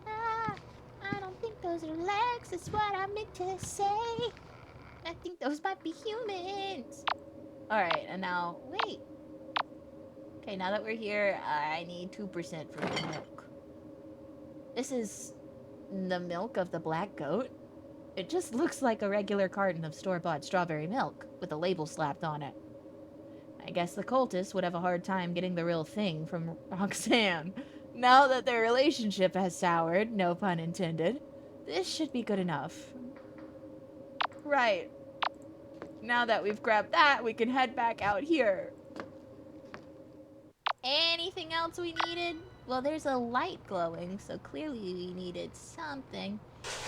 I don't think those are legs, is what I meant to say. I think those might be humans. Alright, and now, wait. Okay, now that we're here, I need 2% for the milk. This is the milk of the black goat? It just looks like a regular carton of store-bought strawberry milk, with a label slapped on it. I guess the cultists would have a hard time getting the real thing from Roxanne. Now that their relationship has soured, no pun intended, this should be good enough. Right. Now that we've grabbed that, we can head back out here. Anything else we needed? Well, there's a light glowing, so clearly we needed something.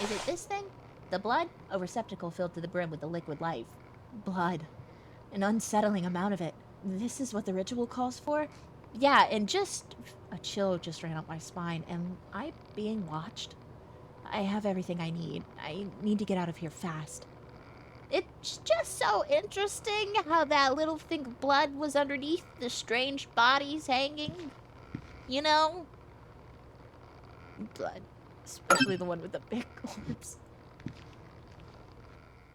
Is it this thing? The blood? A receptacle filled to the brim with the liquid life. Blood. An unsettling amount of it. This is what the ritual calls for? Yeah, and just... a chill just ran up my spine. Am I being watched? I have everything I need. I need to get out of here fast. It's just so interesting how that little thing of blood was underneath the strange bodies hanging. You know? Blood. Especially the one with the big corpse.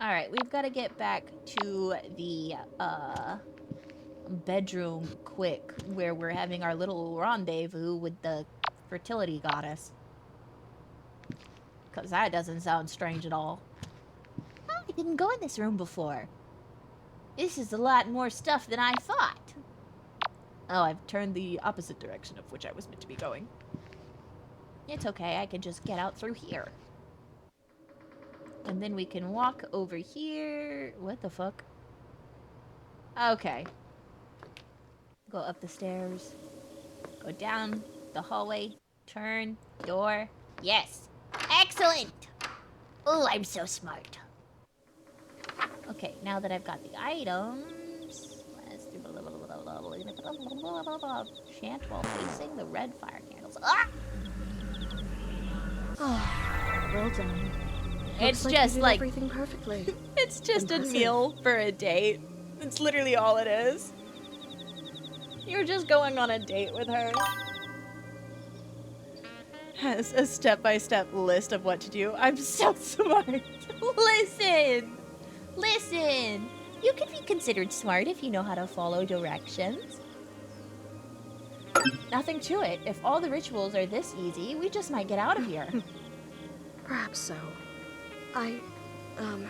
Alright, we've got to get back to the, bedroom quick, where we're having our little rendezvous with the fertility goddess. Because that doesn't sound strange at all. I didn't go in this room before. This is a lot more stuff than I thought. Oh, I've turned the opposite direction of which I was meant to be going. It's okay, I can just get out through here. And then we can walk over here. What the fuck? Okay. Go up the stairs. Go down the hallway. Turn. Door. Yes. Excellent! Oh, I'm so smart. Okay, now that I've got the items, let's do a little chant while facing the red fire candles. Ah! Oh, well done. It's Looks just you did like everything perfectly. it's just Impressive. a meal for a date. It's literally all it is. You're just going on a date with her. Has a step-by-step list of what to do. I'm so smart. Listen. You can be considered smart if you know how to follow directions. Nothing to it. If all the rituals are this easy, we just might get out of here. Perhaps so. I mean,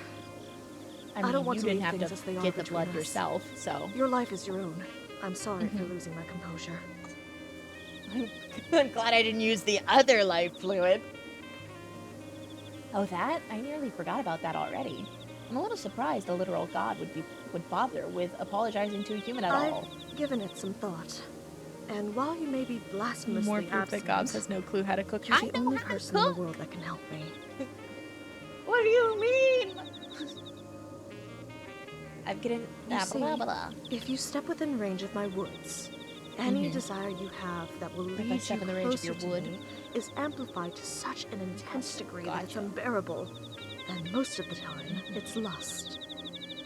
don't want you to didn't leave have things as they to are get the between blood us. yourself, so. Your life is your own. I'm sorry for losing my composure. I'm glad I didn't use the other life fluid. Oh, that? I nearly forgot about that already. I'm a little surprised a literal god would bother with apologizing to a human at all. I've given it some thought. And while you may be blasphemously More proof that absent, Gobs has no clue how to cook. you're I the know only how to person in the cook! world that can help me. What do you mean? I'm getting You see, blah, blah, blah. if you step within range of my woods, any desire you have that will I lead you step in the range of closer your to wood? me is amplified to such an intense degree that it's Gotcha. unbearable. And most of the time, it's lust.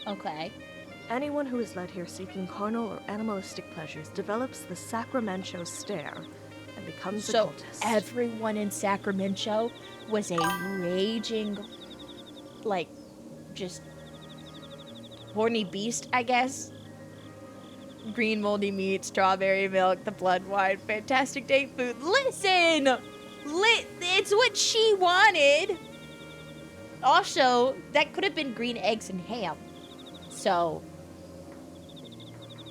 Okay. Anyone who is led here seeking carnal or animalistic pleasures develops the Sacramento stare and becomes a So cultist. everyone in Sacramento was a raging, like, just horny beast, I guess. Green moldy meat, strawberry milk, the blood wine, fantastic date food. Listen! It's what she wanted! Also, that could have been green eggs and ham. So,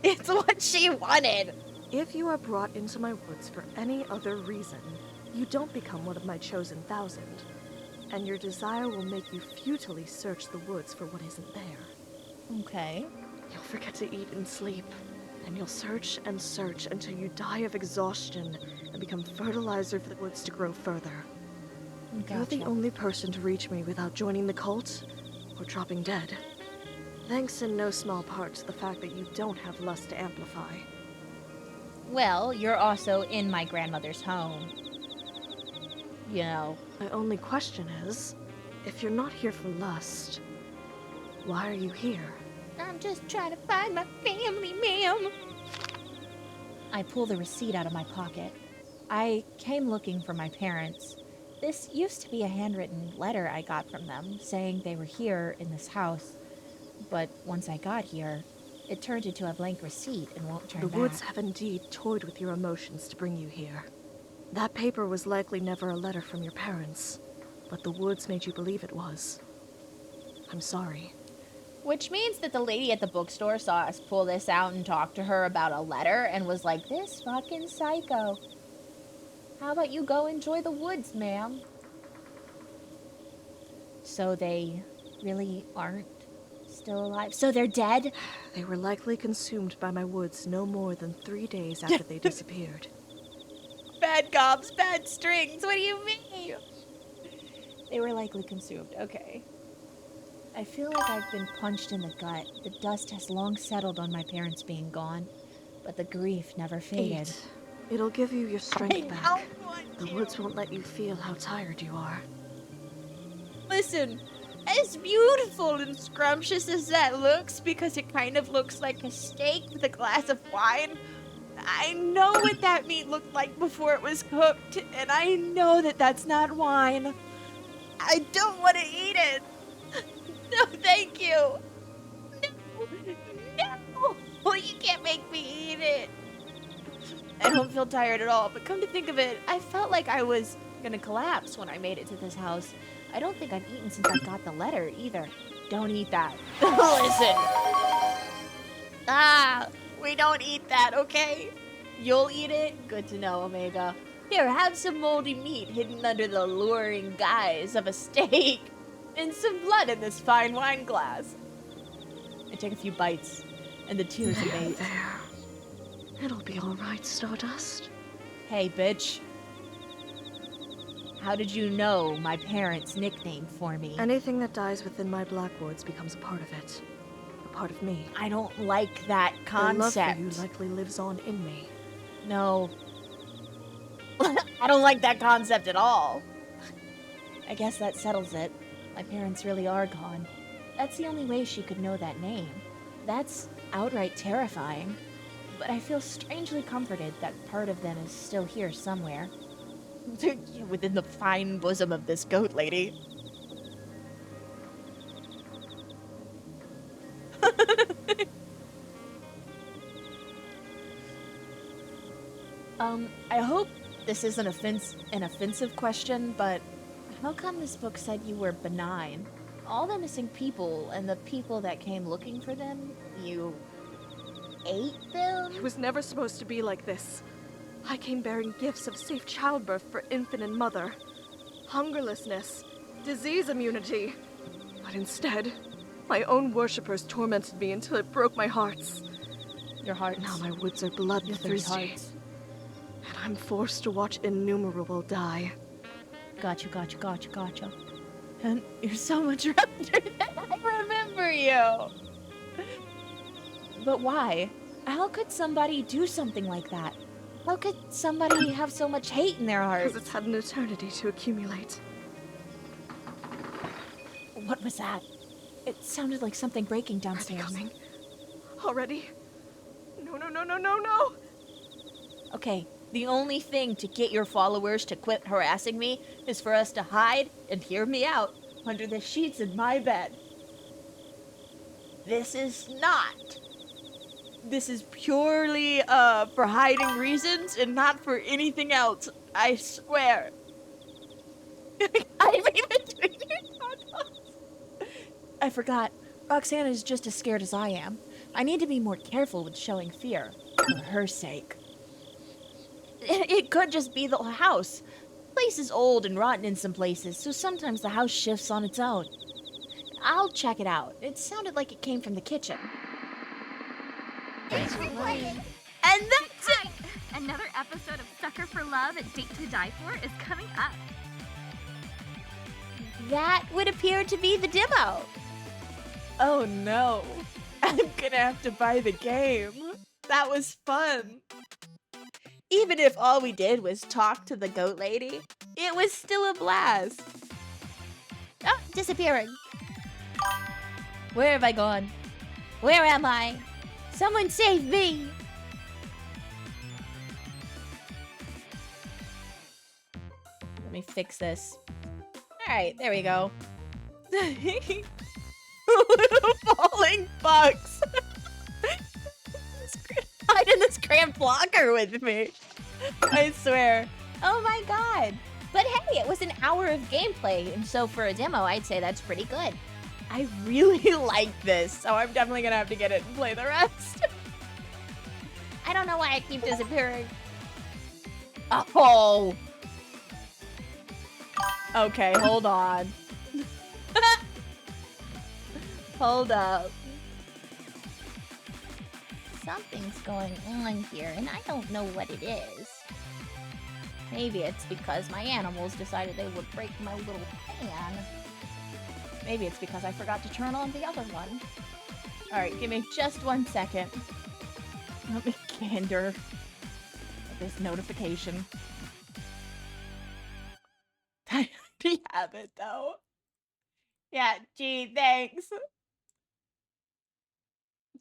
it's what she wanted. If you are brought into my woods for any other reason, you don't become one of my chosen 1,000, and your desire will make you futilely search the woods for what isn't there. Okay. You'll forget to eat and sleep, and you'll search and search until you die of exhaustion and become fertilizer for the woods to grow further. You're the only person to reach me without joining the cult or dropping dead. Thanks in no small part to the fact that you don't have lust to amplify. Well, you're also in my grandmother's home. You know. My only question is, if you're not here for lust, why are you here? I'm just trying to find my family, ma'am. I pull the receipt out of my pocket. I came looking for my parents. This used to be a handwritten letter I got from them, saying they were here in this house. But once I got here, it turned into a blank receipt and won't turn back. The woods have indeed toyed with your emotions to bring you here. That paper was likely never a letter from your parents, but the woods made you believe it was. I'm sorry. Which means that the lady at the bookstore saw us pull this out and talk to her about a letter and was like, this fucking psycho. How about you go enjoy the woods, ma'am? So they really aren't still alive? So they're dead? They were likely consumed by my woods no more than 3 days after they disappeared. Bad gobs, bad strings, what do you mean? They were likely consumed, okay. I feel like I've been punched in the gut. The dust has long settled on my parents being gone, but the grief never faded. Eat. It'll give you your strength I back. don't want The to. woods won't let you feel how tired you are. Listen, as beautiful and scrumptious as that looks, because it kind of looks like a steak with a glass of wine, I know what that meat looked like before it was cooked, and I know that that's not wine. I don't want to eat it. No, thank you. No, no, you can't make me eat it. I don't feel tired at all, but come to think of it, I felt like I was gonna collapse when I made it to this house. I don't think I've eaten since I got the letter, either. Don't eat that. Listen. We don't eat that, okay? You'll eat it? Good to know, Omega. Here, have some moldy meat hidden under the alluring guise of a steak. And some blood in this fine wine glass. I take a few bites, and the tears abate. There. It'll be all right, Stardust. Hey, bitch. How did you know my parents' nickname for me? Anything that dies within my Blackwoods becomes a part of it. A part of me. I don't like that concept. Their love for you likely lives on in me. No. I don't like that concept at all. I guess that settles it. My parents really are gone. That's the only way she could know that name. That's outright terrifying. But I feel strangely comforted that part of them is still here somewhere. Within the fine bosom of this goat lady. I hope this isn't an offensive question, but how come this book said you were benign? All the missing people and the people that came looking for them, you ate them? It was never supposed to be like this. I came bearing gifts of safe childbirth for infant and mother, hungerlessness, disease immunity. But instead, my own worshippers tormented me until it broke my hearts. Your hearts. Now my woods are Your 3 bloodthirsty, hearts. and I'm forced to watch innumerable die. Gotcha. And you're so much rounder than I remember you. But why? How could somebody do something like that? How could somebody have so much hate in their heart? Because it's had an eternity to accumulate. What was that? It sounded like something breaking Are they downstairs. coming? Already? No. Okay, the only thing to get your followers to quit harassing me is for us to hide, and hear me out, under the sheets in my bed. This is not. This is purely, for hiding reasons and not for anything else. I swear. I'm even doing your I forgot. Roxana is just as scared as I am. I need to be more careful with showing fear. For her sake. It could just be the house. The place is old and rotten in some places, so sometimes the house shifts on its own. I'll check it out. It sounded like it came from the kitchen. Thanks for playing. And that's it! Another episode of Sucker for Love at Date to Die For is coming up. That would appear to be the demo. Oh no. I'm gonna have to buy the game. That was fun. Even if all we did was talk to the goat lady, it was still a blast. Oh, disappearing. Where have I gone? Where am I? Someone save me! Let me fix this. Alright, there we go. Falling bugs! Hide in this cramped locker with me. I swear. Oh my god. But hey, it was an hour of gameplay, and so for a demo, I'd say that's pretty good. I really like this, so I'm definitely gonna have to get it and play the rest. I don't know why I keep disappearing. Oh! Okay, hold on. Hold up. Something's going on here, and I don't know what it is. Maybe it's because my animals decided they would break my little fan. Maybe it's because I forgot to turn on the other one. Alright, give me just 1 second. Let me gander at this notification. I already have it, though. Yeah, gee, thanks.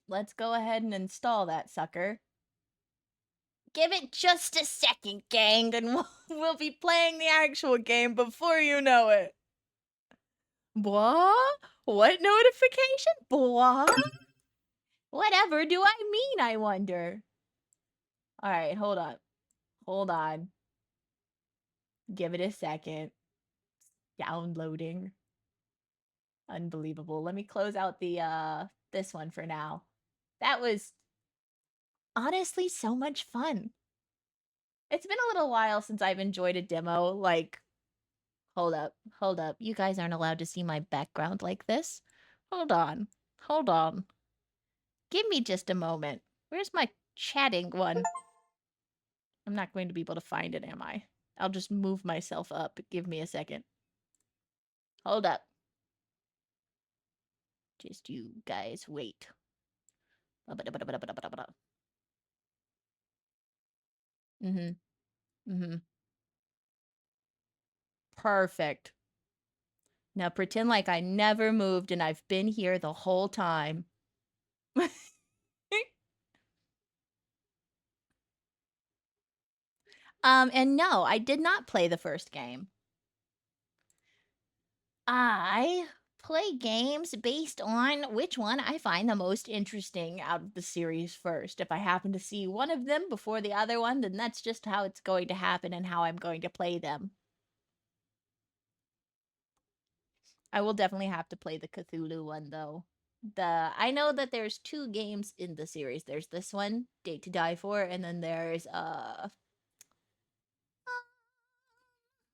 Let's go ahead and install that sucker. Give it just a second, gang, and we'll be playing the actual game before you know it. What? What notification? What? Whatever do I mean, I wonder? Alright, hold up. Hold on. Give it a second. Downloading. Unbelievable. Let me close out the, this one for now. That was honestly so much fun. It's been a little while since I've enjoyed a demo, like... Hold up. You guys aren't allowed to see my background like this. Hold on. Give me just a moment. Where's my chatting one? I'm not going to be able to find it, am I? I'll just move myself up. Give me a second. Hold up. Just you guys wait. Perfect. Now pretend like I never moved and I've been here the whole time. And no, I did not play the first game. I play games based on which one I find the most interesting out of the series first. If I happen to see one of them before the other one, then that's just how it's going to happen and how I'm going to play them. I will definitely have to play the Cthulhu one, though. I know that there's 2 games in the series. There's this one, Date to Die For, and then there's,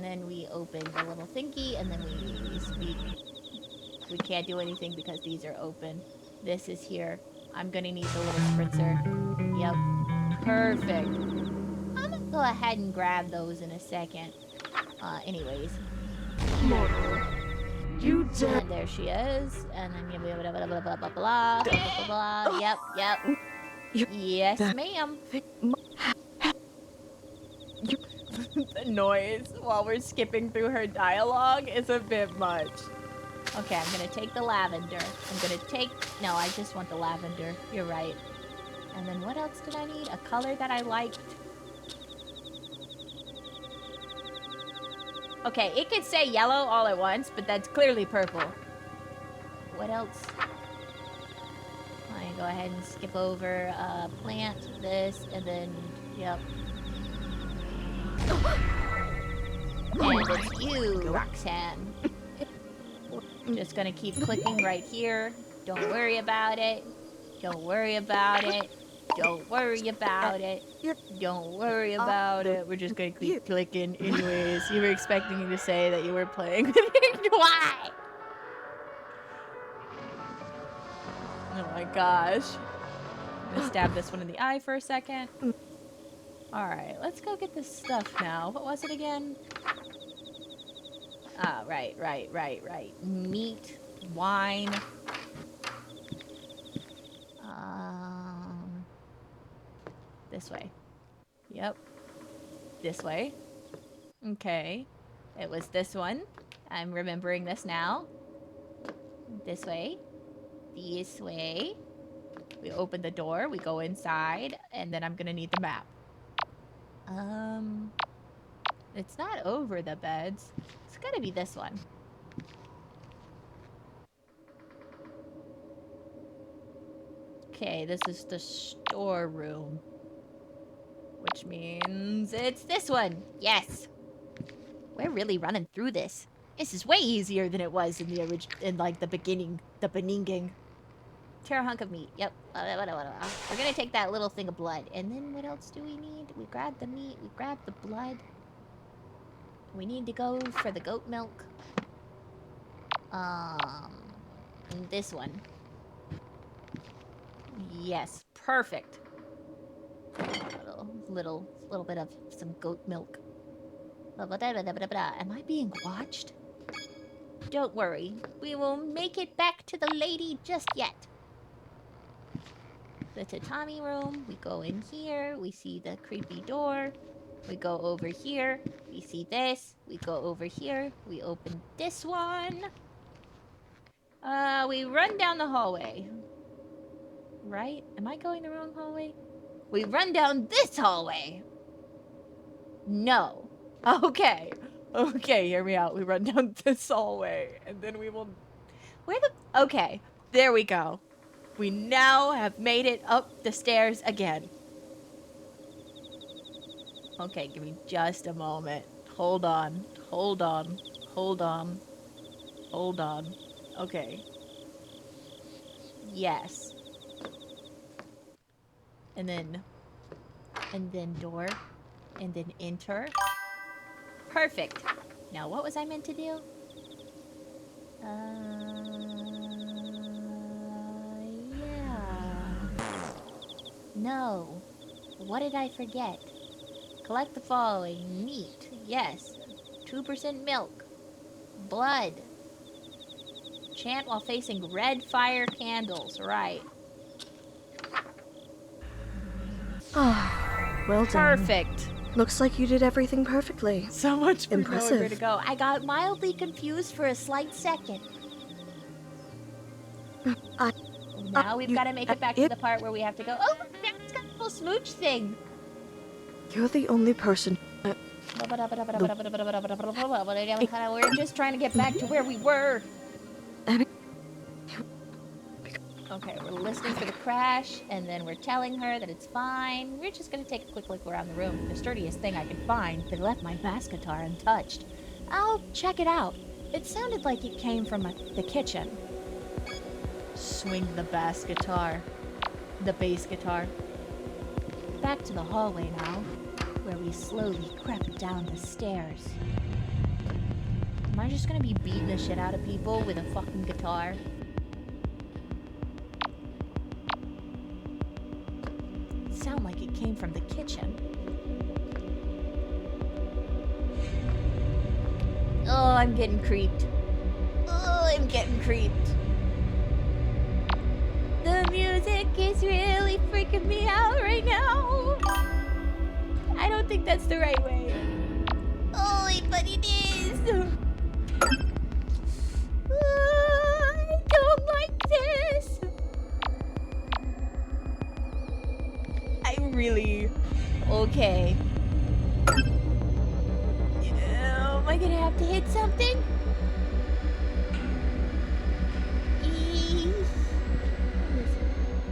And then we open the little thingy, and then we speak. We can't do anything because these are open. This is here. I'm gonna need the little spritzer. Yep. Perfect. I'm gonna go ahead and grab those in a second. Anyways. You dare. And there she is. And then blah blah blah blah blah blah blah blah blah. Yep, yep. Yes, ma'am. The noise while we're skipping through her dialogue is a bit much. Okay, I'm gonna take the lavender. No, I just want the lavender. You're right. And then what else did I need? A color that I liked. Okay, it could say yellow all at once, but that's clearly purple. What else? I go ahead and skip over plant, this, and then, yep. And it's you, Roxanne. Just gonna keep clicking right here. Don't worry about it. Don't worry about it. Don't worry about it. Don't worry about it. We're just gonna keep clicking anyways. You were expecting me to say that you were playing with it. Why? Oh my gosh. I'm gonna stab this one in the eye for a second. Alright, let's go get this stuff now. What was it again? Ah, right. Meat, wine. This way. Yep. This way. Okay. It was this one. I'm remembering this now. This way. This way. We open the door, we go inside, and then I'm gonna need the map. It's not over the beds. It's gotta be this one. Okay, this is the storeroom. Which means it's this one. Yes. We're really running through this. This is way easier than it was in the beginning, the beninging. Tear a hunk of meat. Yep. We're gonna take that little thing of blood. And then what else do we need? We grab the meat. We grab the blood. We need to go for the goat milk. This one. Yes. Perfect. A little bit of some goat milk. Am I being watched? Don't worry. We will make it back to the lady just yet. The tatami room. We go in here. We see the creepy door. We go over here. We see this. We go over here. We open this one. We run down the hallway. Right? Am I going the wrong hallway? We run down this hallway. No. Okay. Okay, hear me out. We run down this hallway. And then we will... Okay. There we go. We now have made it up the stairs again. Okay, give me just a moment. Hold on. Okay. Yes. And then door. And then enter. Perfect. Now, what was I meant to do? Yeah. No. What did I forget? Collect the following. Meat. Yes. 2% milk. Blood. Chant while facing red fire candles. Right. Well done. Perfect. Looks like you did everything perfectly. So much for Impressive. knowing where to go. I got mildly confused for a slight second. Now we've got to make it back to the part where we have to go. Oh, that's got a little smooch thing. You're the only person. We're just trying to get back to where we were. Okay, we're listening for the crash, and then we're telling her that it's fine. We're just gonna take a quick look around the room. The sturdiest thing I can find, they left my bass guitar untouched. I'll check it out. It sounded like it came from the kitchen. Swing the bass guitar. The bass guitar. Back to the hallway now, where we slowly crept down the stairs. Am I just gonna be beating the shit out of people with a fucking guitar? It sounded like it came from the kitchen. Oh, I'm getting creeped. Oh, I'm getting creeped. The music is really freaking me out right now. I don't think that's the right way. Oh, but it is. I don't like this. I really... Okay. Am I gonna have to hit something?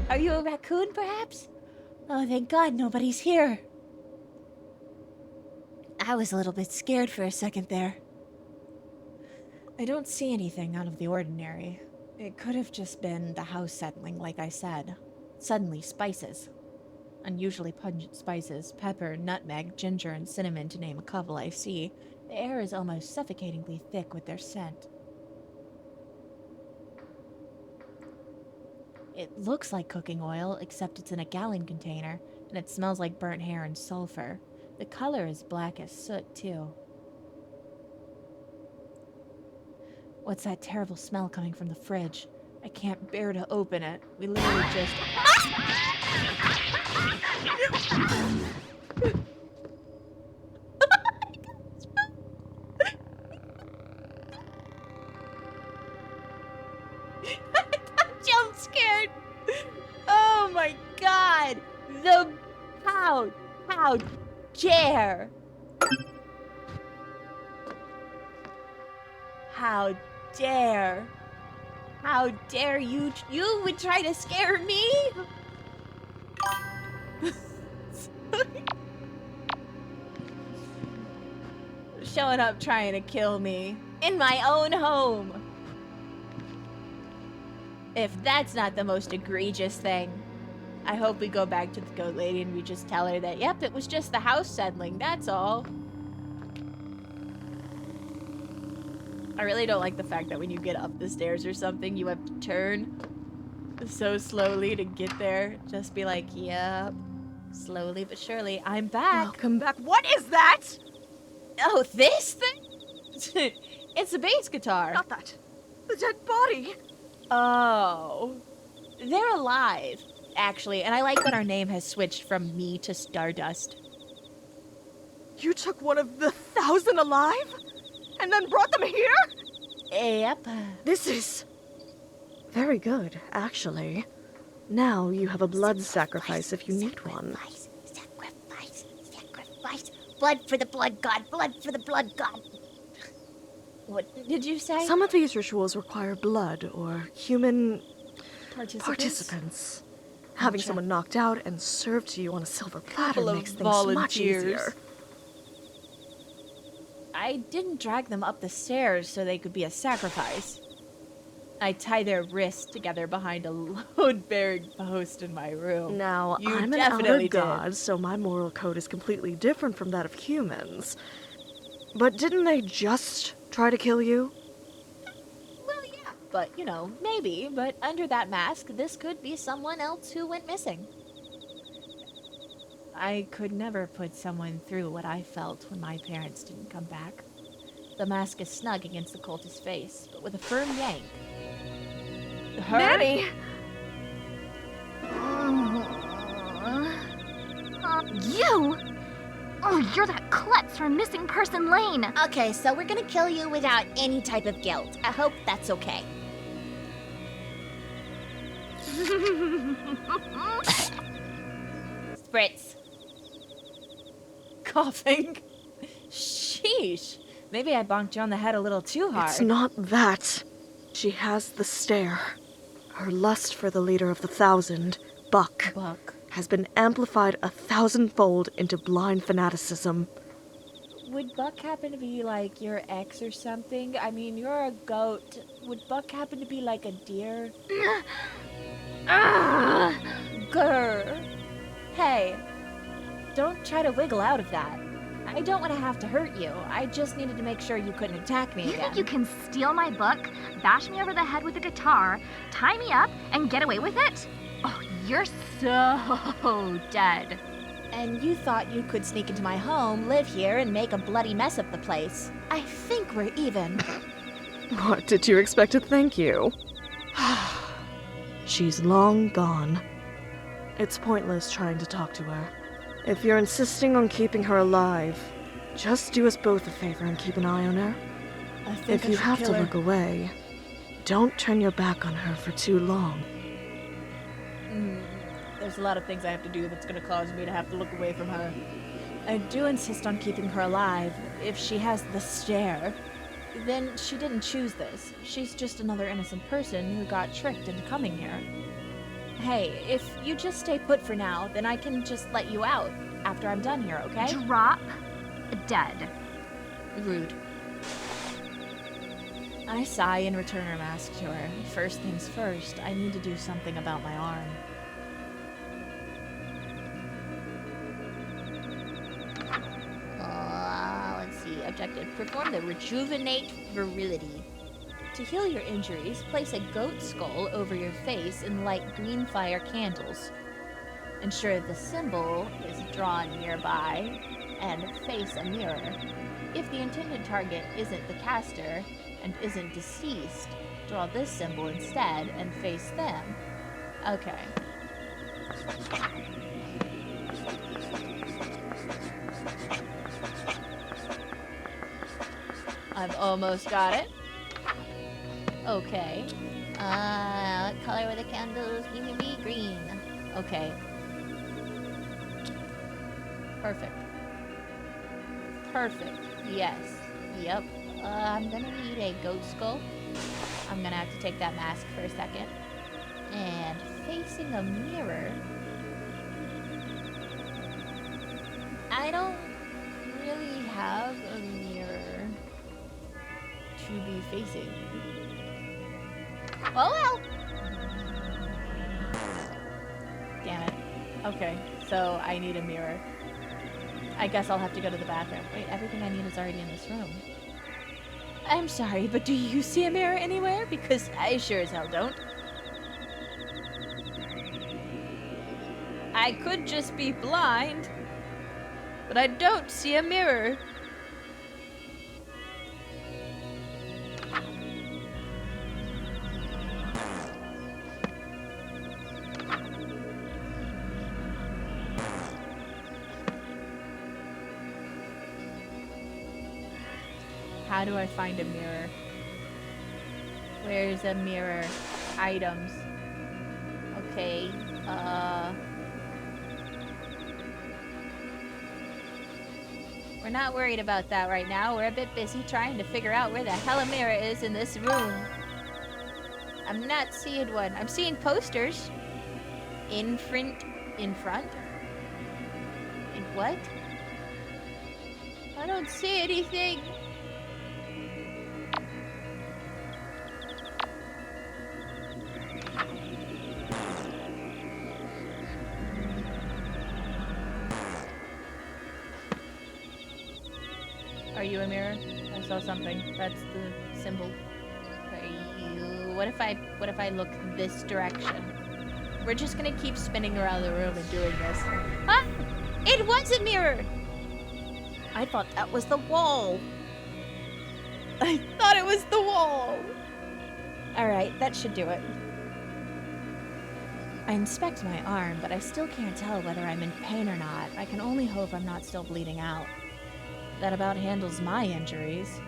Are you a raccoon, perhaps? Oh, thank God nobody's here. I was a little bit scared for a second there. I don't see anything out of the ordinary. It could have just been the house settling, like I said. Suddenly, spices. Unusually pungent spices, pepper, nutmeg, ginger, and cinnamon to name a couple I see. The air is almost suffocatingly thick with their scent. It looks like cooking oil, except it's in a gallon container, and it smells like burnt hair and sulfur. The color is black as soot, too. What's that terrible smell coming from the fridge? I can't bear to open it. We literally just... I'm jump scared! Oh my God! How dare! How dare! How dare you would try to scare me? Showing up trying to kill me in my own home. If that's not the most egregious thing. I hope we go back to the goat lady and we just tell her that, yep, it was just the house settling, that's all. I really don't like the fact that when you get up the stairs or something, you have to turn so slowly to get there. Just be like, yep, slowly but surely, I'm back. Welcome back. What is that? Oh, this thing? It's a bass guitar. Not that. The dead body. Oh. They're alive, actually, and I like that our name has switched from me to Stardust. You took one of the 1,000 alive? And then brought them here? Yep. This is very good, actually. Now you have a blood sacrifice if you need one. Sacrifice. Blood for the blood god. Blood for the blood god. What did you say? Some of these rituals require blood or human participants. Having Gotcha. someone knocked out and served to you on a silver platter Couple of makes things much easier. volunteers. I didn't drag them up the stairs so they could be a sacrifice. I tie their wrists together behind a load-bearing post in my room. Now, You I'm an definitely elder did. god, so my moral code is completely different from that of humans. But didn't they just try to kill you? Well, yeah, but, you know, maybe. But under that mask, this could be someone else who went missing. I could never put someone through what I felt when my parents didn't come back. The mask is snug against the cultist's face, but with a firm yank. Her? Nanny! You! Oh, you're that klutz from Missing Person Lane. Okay, so we're gonna kill you without any type of guilt. I hope that's okay. Spritz. Coughing. Sheesh. Maybe I bonked you on the head a little too hard. It's not that. She has the stare. Her lust for the leader of the 1,000, Buck, has been amplified 1,000-fold into blind fanaticism. Would Buck happen to be like your ex or something? I mean, you're a goat. Would Buck happen to be like a deer? Grr. Hey, don't try to wiggle out of that. I don't want to have to hurt you. I just needed to make sure you couldn't attack me You again. think you can steal my book, bash me over the head with a guitar, tie me up, and get away with it? Oh, you're so dead. And you thought you could sneak into my home, live here, and make a bloody mess of the place. I think we're even. What, did you expect a thank you? She's long gone. It's pointless trying to talk to her. If you're insisting on keeping her alive, just do us both a favor and keep an eye on her. I think If I you should have kill to her. look away, don't turn your back on her for too long. There's a lot of things I have to do that's gonna cause me to have to look away from her. I do insist on keeping her alive. If she has the stare, then she didn't choose this. She's just another innocent person who got tricked into coming here. Hey, if you just stay put for now, then I can just let you out after I'm done here, okay? Drop dead. Rude. I sigh and return her mask to her. First things first, I need to do something about my arm. Let's see. Objective. Perform the Rejuvenate Virility. To heal your injuries, place a goat skull over your face and light green fire candles. Ensure the symbol is drawn nearby and face a mirror. If the intended target isn't the caster and isn't deceased, draw this symbol instead and face them. Okay. I've almost got it. Okay. What color were the candles? Give me green. Okay. Perfect. Perfect. Yes. Yep. I'm gonna need a goat skull. I'm gonna have to take that mask for a second. And facing a mirror. I don't really have a mirror to be facing. Oh well! Damn it. Okay, so I need a mirror. I guess I'll have to go to the bathroom. Wait, everything I need is already in this room. I'm sorry, but do you see a mirror anywhere? Because I sure as hell don't. I could just be blind, but I don't see a mirror. How do I find a mirror? Where's a mirror? Items. Okay, we're not worried about that right now. We're a bit busy trying to figure out where the hell a mirror is in this room. I'm not seeing one. I'm seeing posters. In front? In what? I don't see anything. Are you a mirror? I saw something. That's the symbol. Are you? What if I look this direction? We're just gonna keep spinning around the room and doing this. Ah! It was a mirror! I thought that was the wall. I thought it was the wall. Alright, that should do it. I inspect my arm, but I still can't tell whether I'm in pain or not. I can only hope I'm not still bleeding out. That about handles my injuries.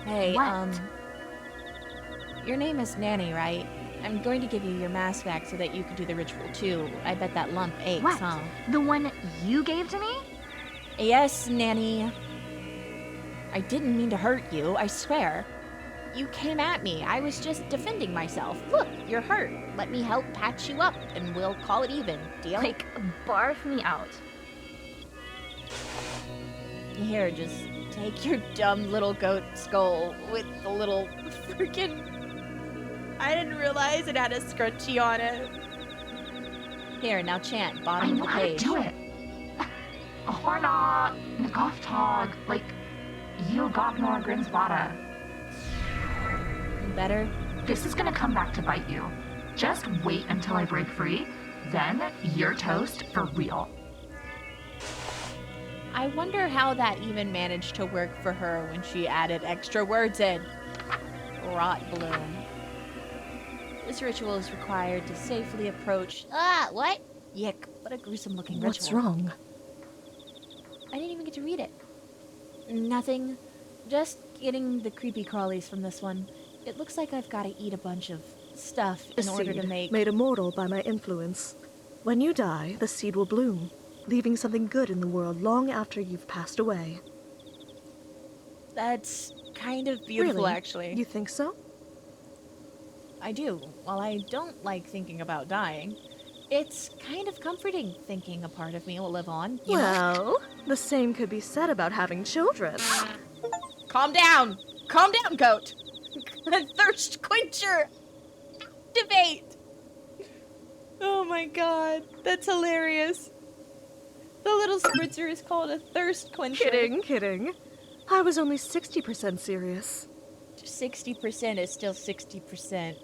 Hey, What? your name is Nanny, right? I'm going to give you your mask back so that you can do the ritual too. I bet that lump aches, What? huh? The one you gave to me? Yes, Nanny. I didn't mean to hurt you, I swear. You came at me. I was just defending myself. Look, you're hurt. Let me help patch you up, and we'll call it even. Deal? Like, barf me out. Here, just take your dumb little goat skull with the little freaking... I didn't realize it had a scrunchie on it. Here, now chant, I bottom of know the how to page. do it. Horna, Nikoftog, like, you got more Grinsbada. Better? This is gonna come back to bite you. Just wait until I break free, then you're toast for real. I wonder how that even managed to work for her when she added extra words in. Rot bloom. This ritual is required to safely approach. What? Yick, what a gruesome looking ritual. What's wrong? I didn't even get to read it. Nothing. Just getting the creepy crawlies from this one. It looks like I've got to eat a bunch of stuff in order to make... made immortal by my influence. When you die, the seed will bloom, leaving something good in the world long after you've passed away. That's kind of beautiful, Really? actually. You think so? I do. While I don't like thinking about dying, it's kind of comforting thinking a part of me will live on. You know? Well, the same could be said about having children. Calm down! Calm down, goat! Thirst quencher! Activate! Oh my god, that's hilarious. The little spritzer is called a thirst quencher. Kidding. I was only 60% serious. 60% is still 60%.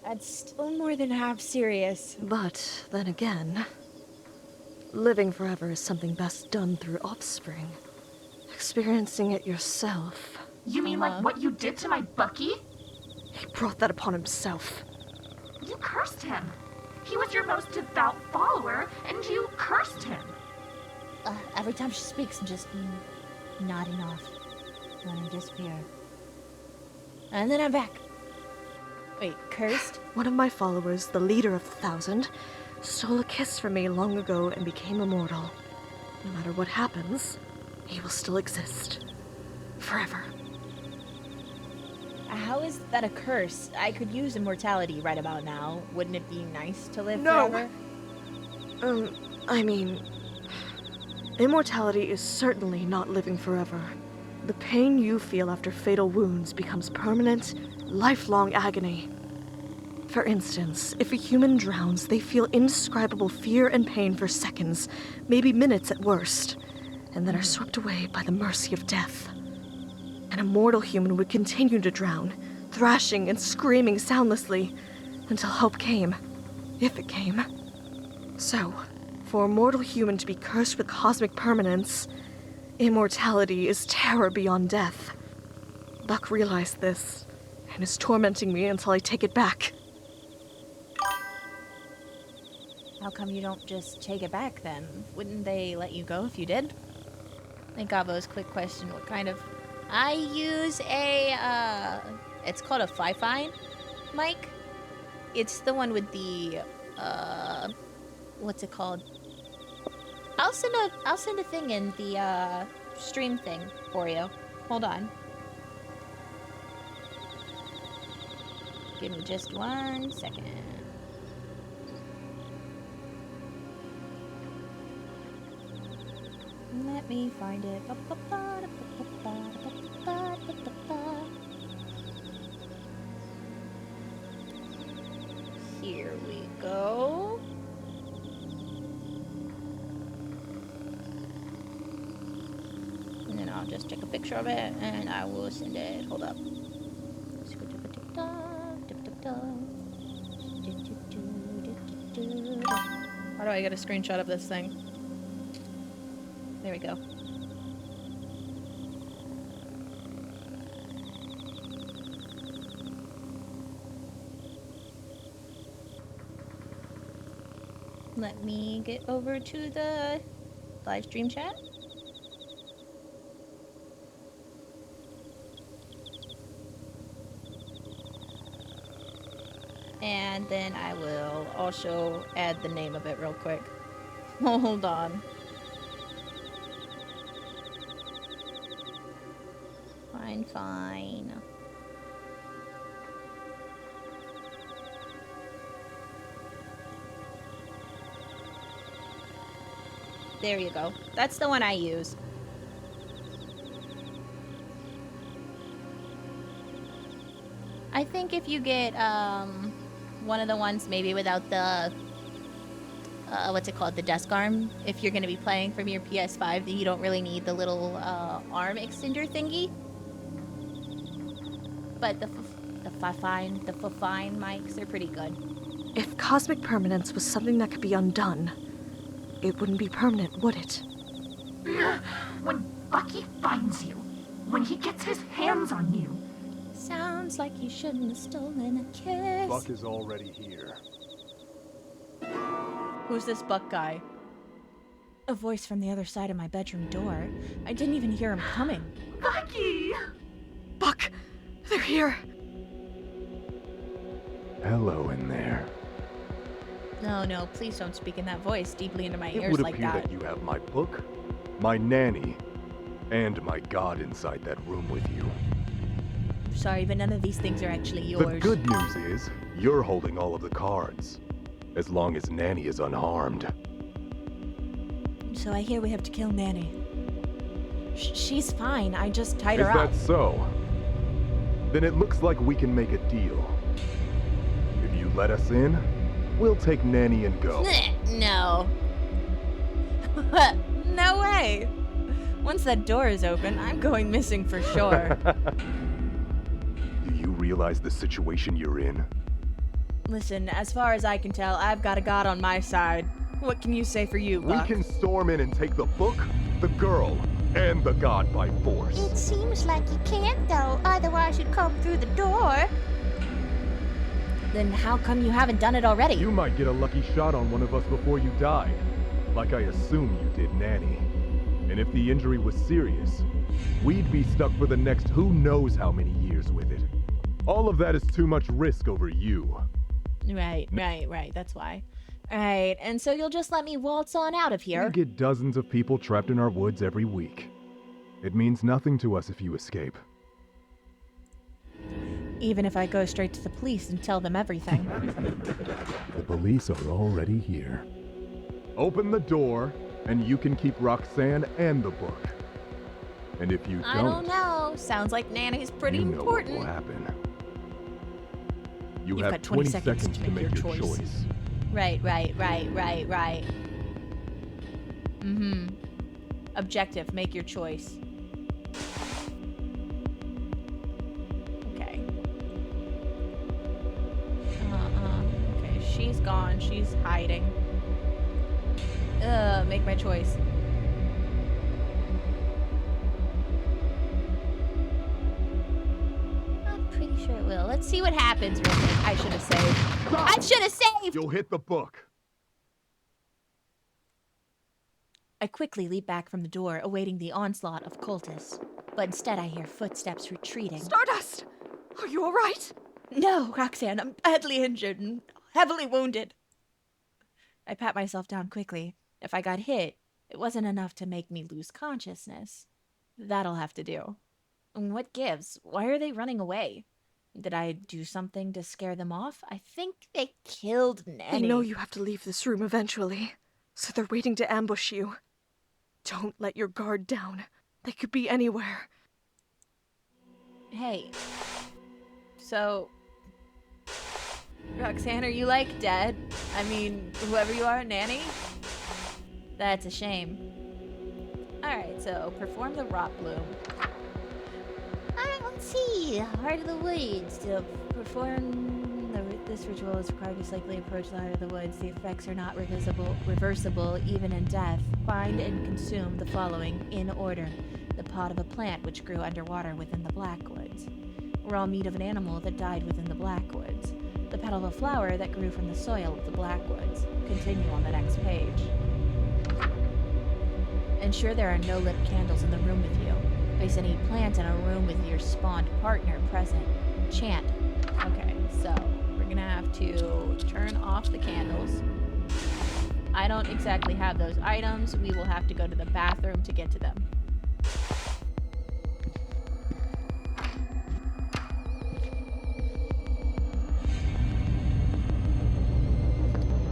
That's still more than half serious. But then again, living forever is something best done through offspring. Experiencing it yourself. You mean like what you did to my Bucky? He brought that upon himself. You cursed him. He was your most devout follower, and you cursed him. Every time she speaks, I'm just nodding off. Letting her disappear. And then I'm back. Wait, cursed? One of my followers, the leader of the 1,000, stole a kiss from me long ago and became immortal. No matter what happens, he will still exist. Forever. How is that a curse? I could use immortality right about now. Wouldn't it be nice to live No. forever? I mean, immortality is certainly not living forever. The pain you feel after fatal wounds becomes permanent, lifelong agony. For instance, if a human drowns, they feel indescribable fear and pain for seconds, maybe minutes at worst, and then are swept away by the mercy of death. An immortal human would continue to drown, thrashing and screaming soundlessly, until help came, if it came. So, for a mortal human to be cursed with cosmic permanence, immortality is terror beyond death. Buck realized this, and is tormenting me until I take it back. How come you don't just take it back then? Wouldn't they let you go if you did? I think Gavo's quick question, what kind of... I use a, it's called a Fifine mic. It's the one with the, what's it called? I'll send a thing in the, stream thing for you. Hold on. Give me just 1 second. Let me find it. Here we go. And then I'll just take a picture of it and I will send it. Hold up. How do I get a screenshot of this thing? There we go. Let me get over to the live stream chat. And then I will also add the name of it real quick. Hold on. Fine. There you go. That's the one I use. I think if you get one of the ones maybe without the what's it called? The desk arm. If you're going to be playing from your PS5, then you don't really need the little arm extender thingy. But the fine mics, they're pretty good. If cosmic permanence was something that could be undone, it wouldn't be permanent, would it? When Bucky finds you, when he gets his hands on you. Sounds like you shouldn't have stolen a kiss. Buck is already here. Who's this Buck guy? A voice from the other side of my bedroom door. I didn't even hear him coming. Bucky! Buck, they're here. Hello in there. No, please don't speak in that voice deeply into my It ears would like appear that you have my book, my nanny, and my god inside that room with you. Sorry, but none of these things are actually yours. The good news is, you're holding all of the cards. As long as Nanny is unharmed. So I hear we have to kill Nanny. She's fine, I just tied Is her up. that so? Then it looks like we can make a deal. If you let us in, we'll take Nanny and go. No. No way. Once that door is open, I'm going missing for sure. Do you realize the situation you're in? Listen, as far as I can tell, I've got a god on my side. What can you say for you, Buck? We can storm in and take the book, the girl, and the god by force. It seems like you can't, though. Otherwise, you'd come through the door. Then how come you haven't done it already? You might get a lucky shot on one of us before you die, like I assume you did Nanny. And if the injury was serious, we'd be stuck for the next who knows how many years with it. All of that is too much risk over you. Right. That's why. Alright, and so you'll just let me waltz on out of here? We get dozens of people trapped in our woods every week. It means nothing to us if you escape. Even if I go straight to the police and tell them everything. The police are already here. Open the door, and you can keep Roxanne and the book. And if you I don't know. Sounds like Nanny's pretty you know important. what will happen. You've have got 20 seconds to to make make your your choice. choice. Right. Objective, make your choice. Okay. Okay, she's gone. She's hiding. Make my choice. I'm pretty sure it will. Let's see what happens real quick. I should have saved. Stop! I should have saved! You'll hit the book. I quickly leap back from the door, awaiting the onslaught of cultists. But instead I hear footsteps retreating. Stardust! Are you alright? No, Roxanne, I'm badly injured and heavily wounded. I pat myself down quickly. If I got hit, it wasn't enough to make me lose consciousness. That'll have to do. And what gives? Why are they running away? Did I do something to scare them off? I think they killed Nanny. They know you have to leave this room eventually, so they're waiting to ambush you. Don't let your guard down. They could be anywhere. Hey. So, Roxanne, are you, like, dead? I mean, whoever you are, Nanny? That's a shame. Alright, so, perform the rot bloom. Alright, let's see. Heart of the Woods. To perform this ritual is required to safely approach the heart of the woods. The effects are not reversible, even in death. Find and consume the following in order. The pod of a plant which grew underwater within the Blackwoods. Raw meat of an animal that died within the Blackwoods. The petal of a flower that grew from the soil of the Blackwoods. Continue on the next page. Ensure there are no lit candles in the room with you. Place any plant in a room with your spawned partner present. Chant. Okay, so we're gonna have to turn off the candles. I don't exactly have those items. We will have to go to the bathroom to get to them.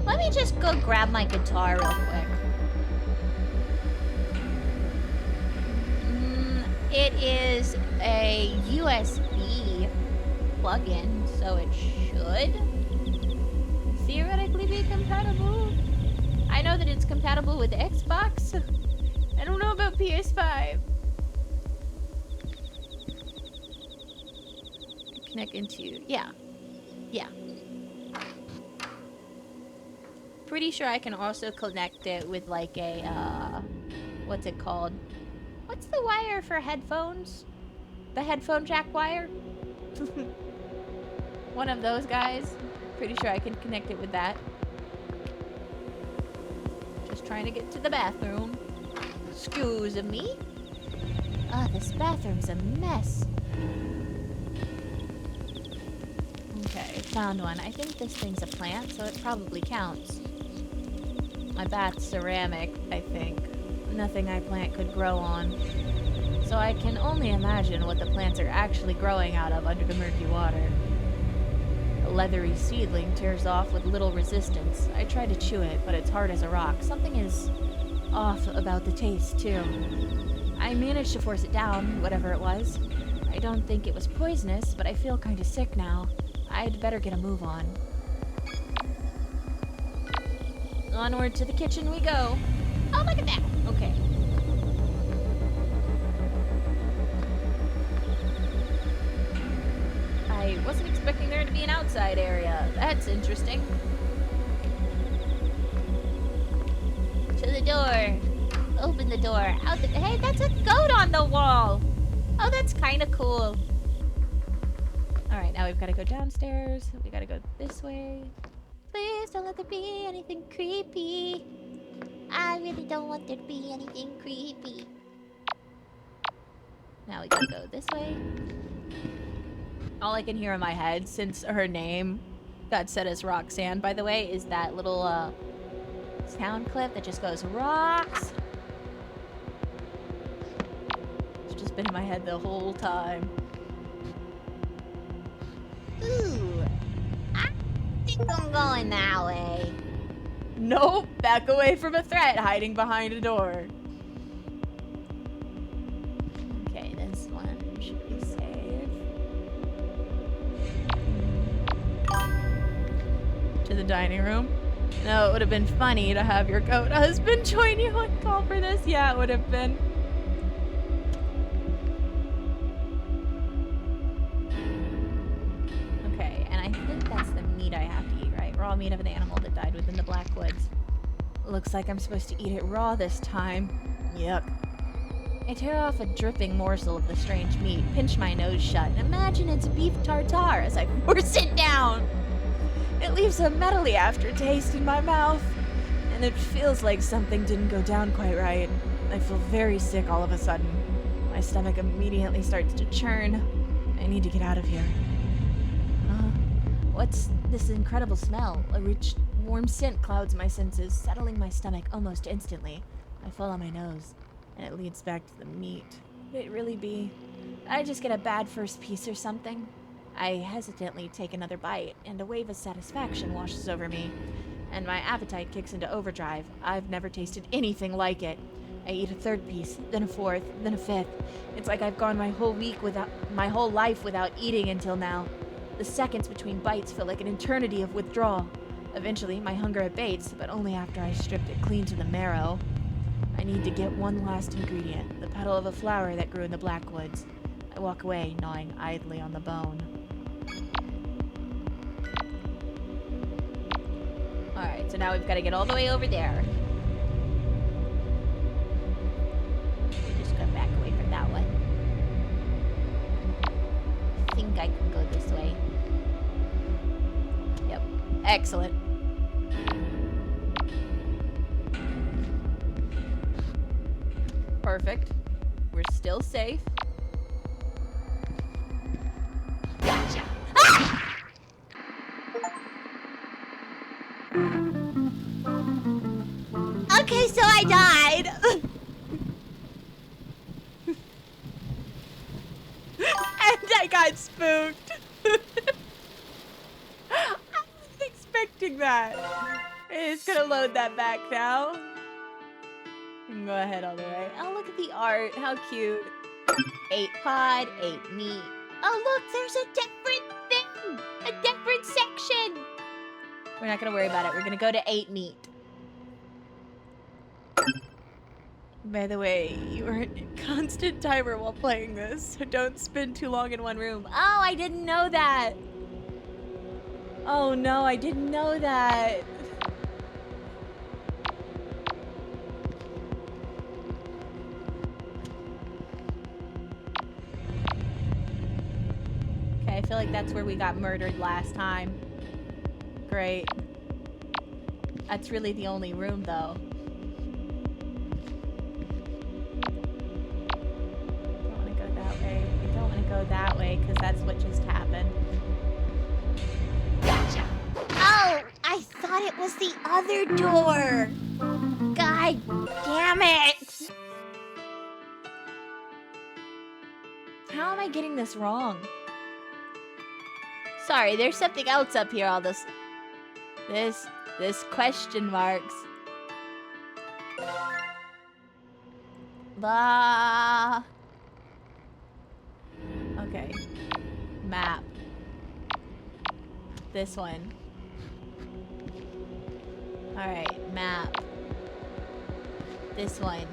Let me just go grab my guitar real quick. It is a USB plug-in, so it should theoretically be compatible. I know that it's compatible with Xbox. I don't know about PS5. Connect into, yeah. Pretty sure I can also connect it with like a, what's it called? What's the wire for headphones? The headphone jack wire? One of those guys. Pretty sure I can connect it with that. Just trying to get to the bathroom. Excuse me. Ah, this bathroom's a mess. Okay, found one. I think this thing's a plant, so it probably counts. My bath's ceramic, I think. Nothing I plant could grow on. So I can only imagine what the plants are actually growing out of under the murky water. A leathery seedling tears off with little resistance. I try to chew it, but it's hard as a rock. Something is off about the taste, too. I managed to force it down, whatever it was. I don't think it was poisonous, but I feel kinda sick now. I'd better get a move on. Onward to the kitchen we go. Oh, look at that! Okay. I wasn't expecting there to be an outside area. That's interesting. To the door. Open the door. Out the... Hey, that's a goat on the wall! Oh, that's kind of cool. Alright, now we've got to go downstairs. We got to go this way. Please don't let there be anything creepy. I really don't want there to be anything creepy. Now we gotta go this way. All I can hear in my head, since her name got set as Roxanne, by the way, is that little sound clip that just goes, Rox! It's just been in my head the whole time. Ooh. I think I'm going that way. Nope, back away from a threat hiding behind a door. Okay, this one should be safe. To the dining room. No, it would have been funny to have your goat husband join you on call for this. Yeah, it would have been. Okay, and I think that's the meat I have to eat, right? Raw meat of an animal that died within the Black Woods. Looks like I'm supposed to eat it raw this time. Yuck. I tear off a dripping morsel of the strange meat, pinch my nose shut, and imagine it's beef tartare as I force it down. It leaves a metally aftertaste in my mouth, and it feels like something didn't go down quite right. I feel very sick all of a sudden. My stomach immediately starts to churn. I need to get out of here. What's this incredible smell? A rich, warm scent clouds my senses, settling my stomach almost instantly. I follow my nose, and it leads back to the meat. Could it really be? Did I just get a bad first piece or something? I hesitantly take another bite, and a wave of satisfaction washes over me, and my appetite kicks into overdrive. I've never tasted anything like it. I eat a third piece, then a fourth, then a fifth. It's like I've gone my whole life without eating until now. The seconds between bites feel like an eternity of withdrawal. Eventually, my hunger abates, but only after I stripped it clean to the marrow. I need to get one last ingredient, the petal of a flower that grew in the Black Woods. I walk away, gnawing idly on the bone. Alright, so now we've got to get all the way over there. We just gotta back away from that one. I think I can go this way. Yep. Excellent. Perfect. We're still safe. Gotcha! Ah! Okay, so I died. And I got spooked. I wasn't expecting that. It's gonna load that back now. You can go ahead all the way. Oh, look at the art. How cute. 8 pod, 8 meat. Oh, look, there's a different thing. A different section. We're not gonna worry about it. We're gonna go to 8 meat. By the way, you are in constant timer while playing this, so don't spend too long in one room. Oh, I didn't know that! Oh no, I didn't know that! Okay, I feel like that's where we got murdered last time. Great. That's really the only room, though. Don't want to go that way. I don't want to go that way, because that's what just happened. Gotcha! Oh! I thought it was the other door! God damn it! How am I getting this wrong? Sorry, there's something else up here, all this question marks. Blah. Okay. Map. This one. Alright, map. This one.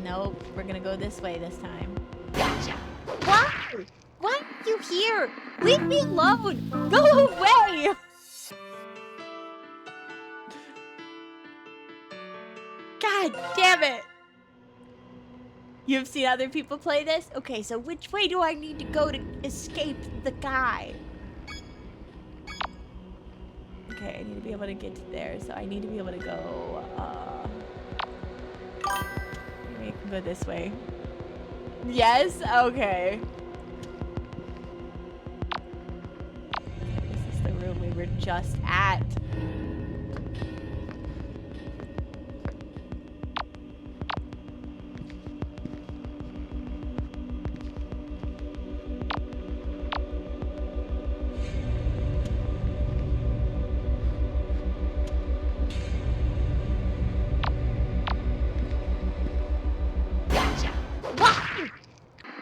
Nope, we're gonna go this way this time. Gotcha! Why? Why are you here? Leave me alone! Go away! God damn it! You've seen other people play this? Okay, so which way do I need to go to escape the guy? Okay, I need to be able to get to there, so I need to be able to go, maybe I can go this way. Yes? Okay. This is the room we were just at.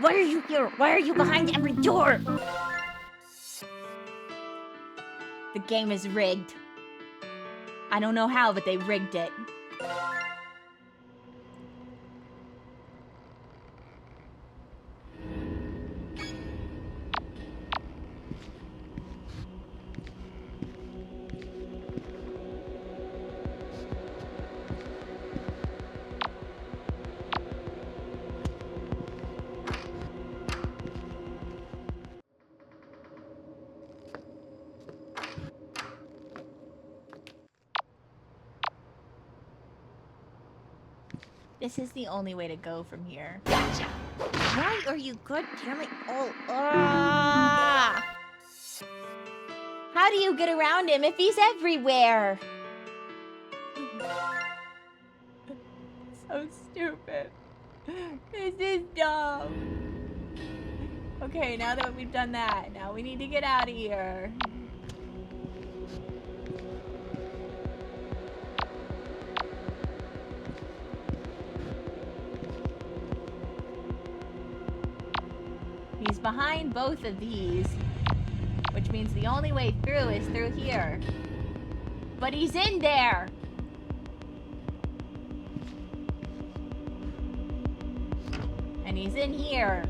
Why are you here? Why are you behind every door? The game is rigged. I don't know how, but they rigged it. This is the only way to go from here. Gotcha! Why are you good? Damn it! Oh, how do you get around him if he's everywhere? So stupid. This is dumb. Okay, now that we've done that, now we need to get out of here. He's behind both of these, which means the only way through is through here. But he's in there! And he's in here.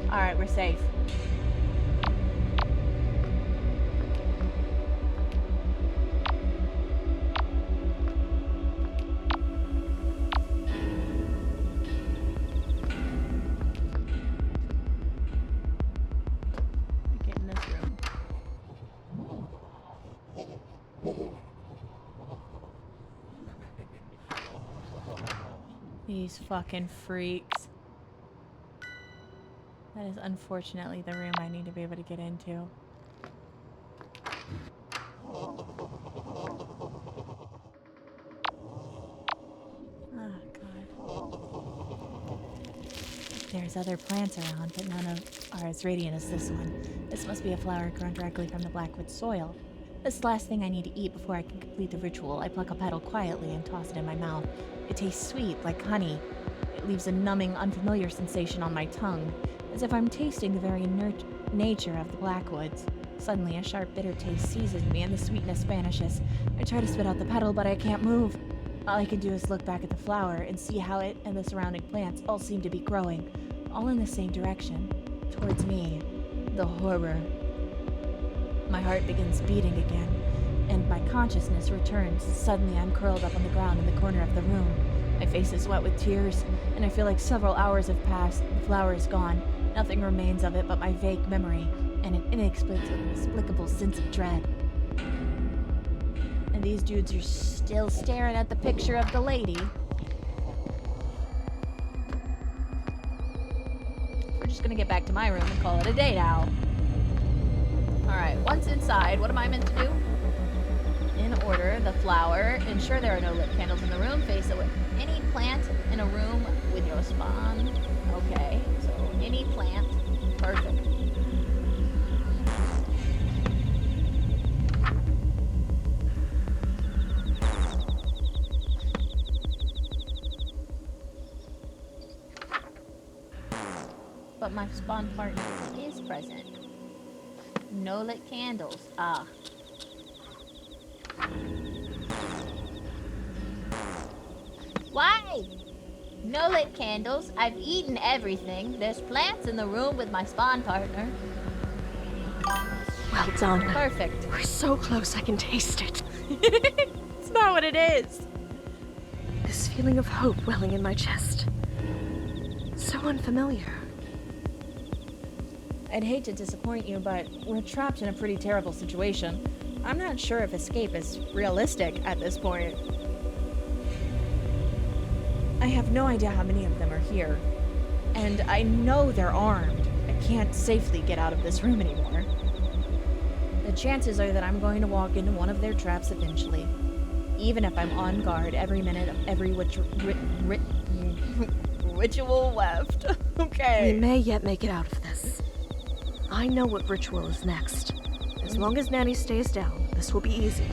Alright, we're safe. These fucking freaks. That is unfortunately the room I need to be able to get into. Oh, God. There's other plants around, but none are as radiant as this one. This must be a flower grown directly from the blackwood soil. This is the last thing I need to eat before I can complete the ritual. I pluck a petal quietly and toss it in my mouth. It tastes sweet, like honey. It leaves a numbing, unfamiliar sensation on my tongue, as if I'm tasting the very nature of the blackwoods. Suddenly, a sharp, bitter taste seizes me and the sweetness vanishes. I try to spit out the petal, but I can't move. All I can do is look back at the flower and see how it and the surrounding plants all seem to be growing, all in the same direction, towards me. The horror. My heart begins beating again, and my consciousness returns. Suddenly, I'm curled up on the ground in the corner of the room. My face is wet with tears, and I feel like several hours have passed. The flower is gone. Nothing remains of it but my vague memory and an inexplicable sense of dread. And these dudes are still staring at the picture of the lady. We're just gonna get back to my room and call it a day now. Alright, once inside, what am I meant to do? In order, the flower. Ensure there are no lit candles in the room. Face it with any plant in a room with your spawn. Okay, so any plant. Perfect. But my spawn partner is present. No lit candles. Ah. Why? No lit candles. I've eaten everything. There's plants in the room with my spawn partner. Well done. Perfect. We're so close I can taste it. It's not what it is. This feeling of hope welling in my chest. So unfamiliar. I'd hate to disappoint you, but we're trapped in a pretty terrible situation. I'm not sure if escape is realistic at this point. I have no idea how many of them are here. And I know they're armed. I can't safely get out of this room anymore. The chances are that I'm going to walk into one of their traps eventually. Even if I'm on guard every minute of every ritual left. Okay. We may yet make it out of this. I know what ritual is next. As long as Nanny stays down, this will be easy.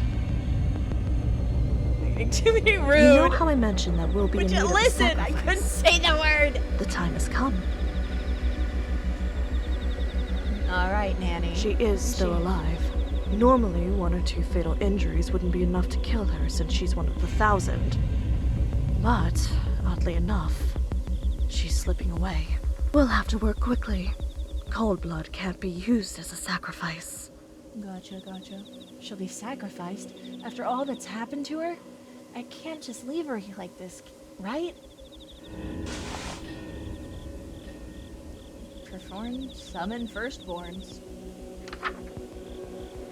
To be rude. You know how I mentioned that we'll be in need of a listen, I couldn't say the word. The time has come. All right, Nanny. She is still alive. Normally, 1 or 2 fatal injuries wouldn't be enough to kill her since she's one of the 1,000. But, oddly enough, she's slipping away. We'll have to work quickly. Cold blood can't be used as a sacrifice. Gotcha. She'll be sacrificed after all that's happened to her? I can't just leave her like this, right? Perform summon firstborns.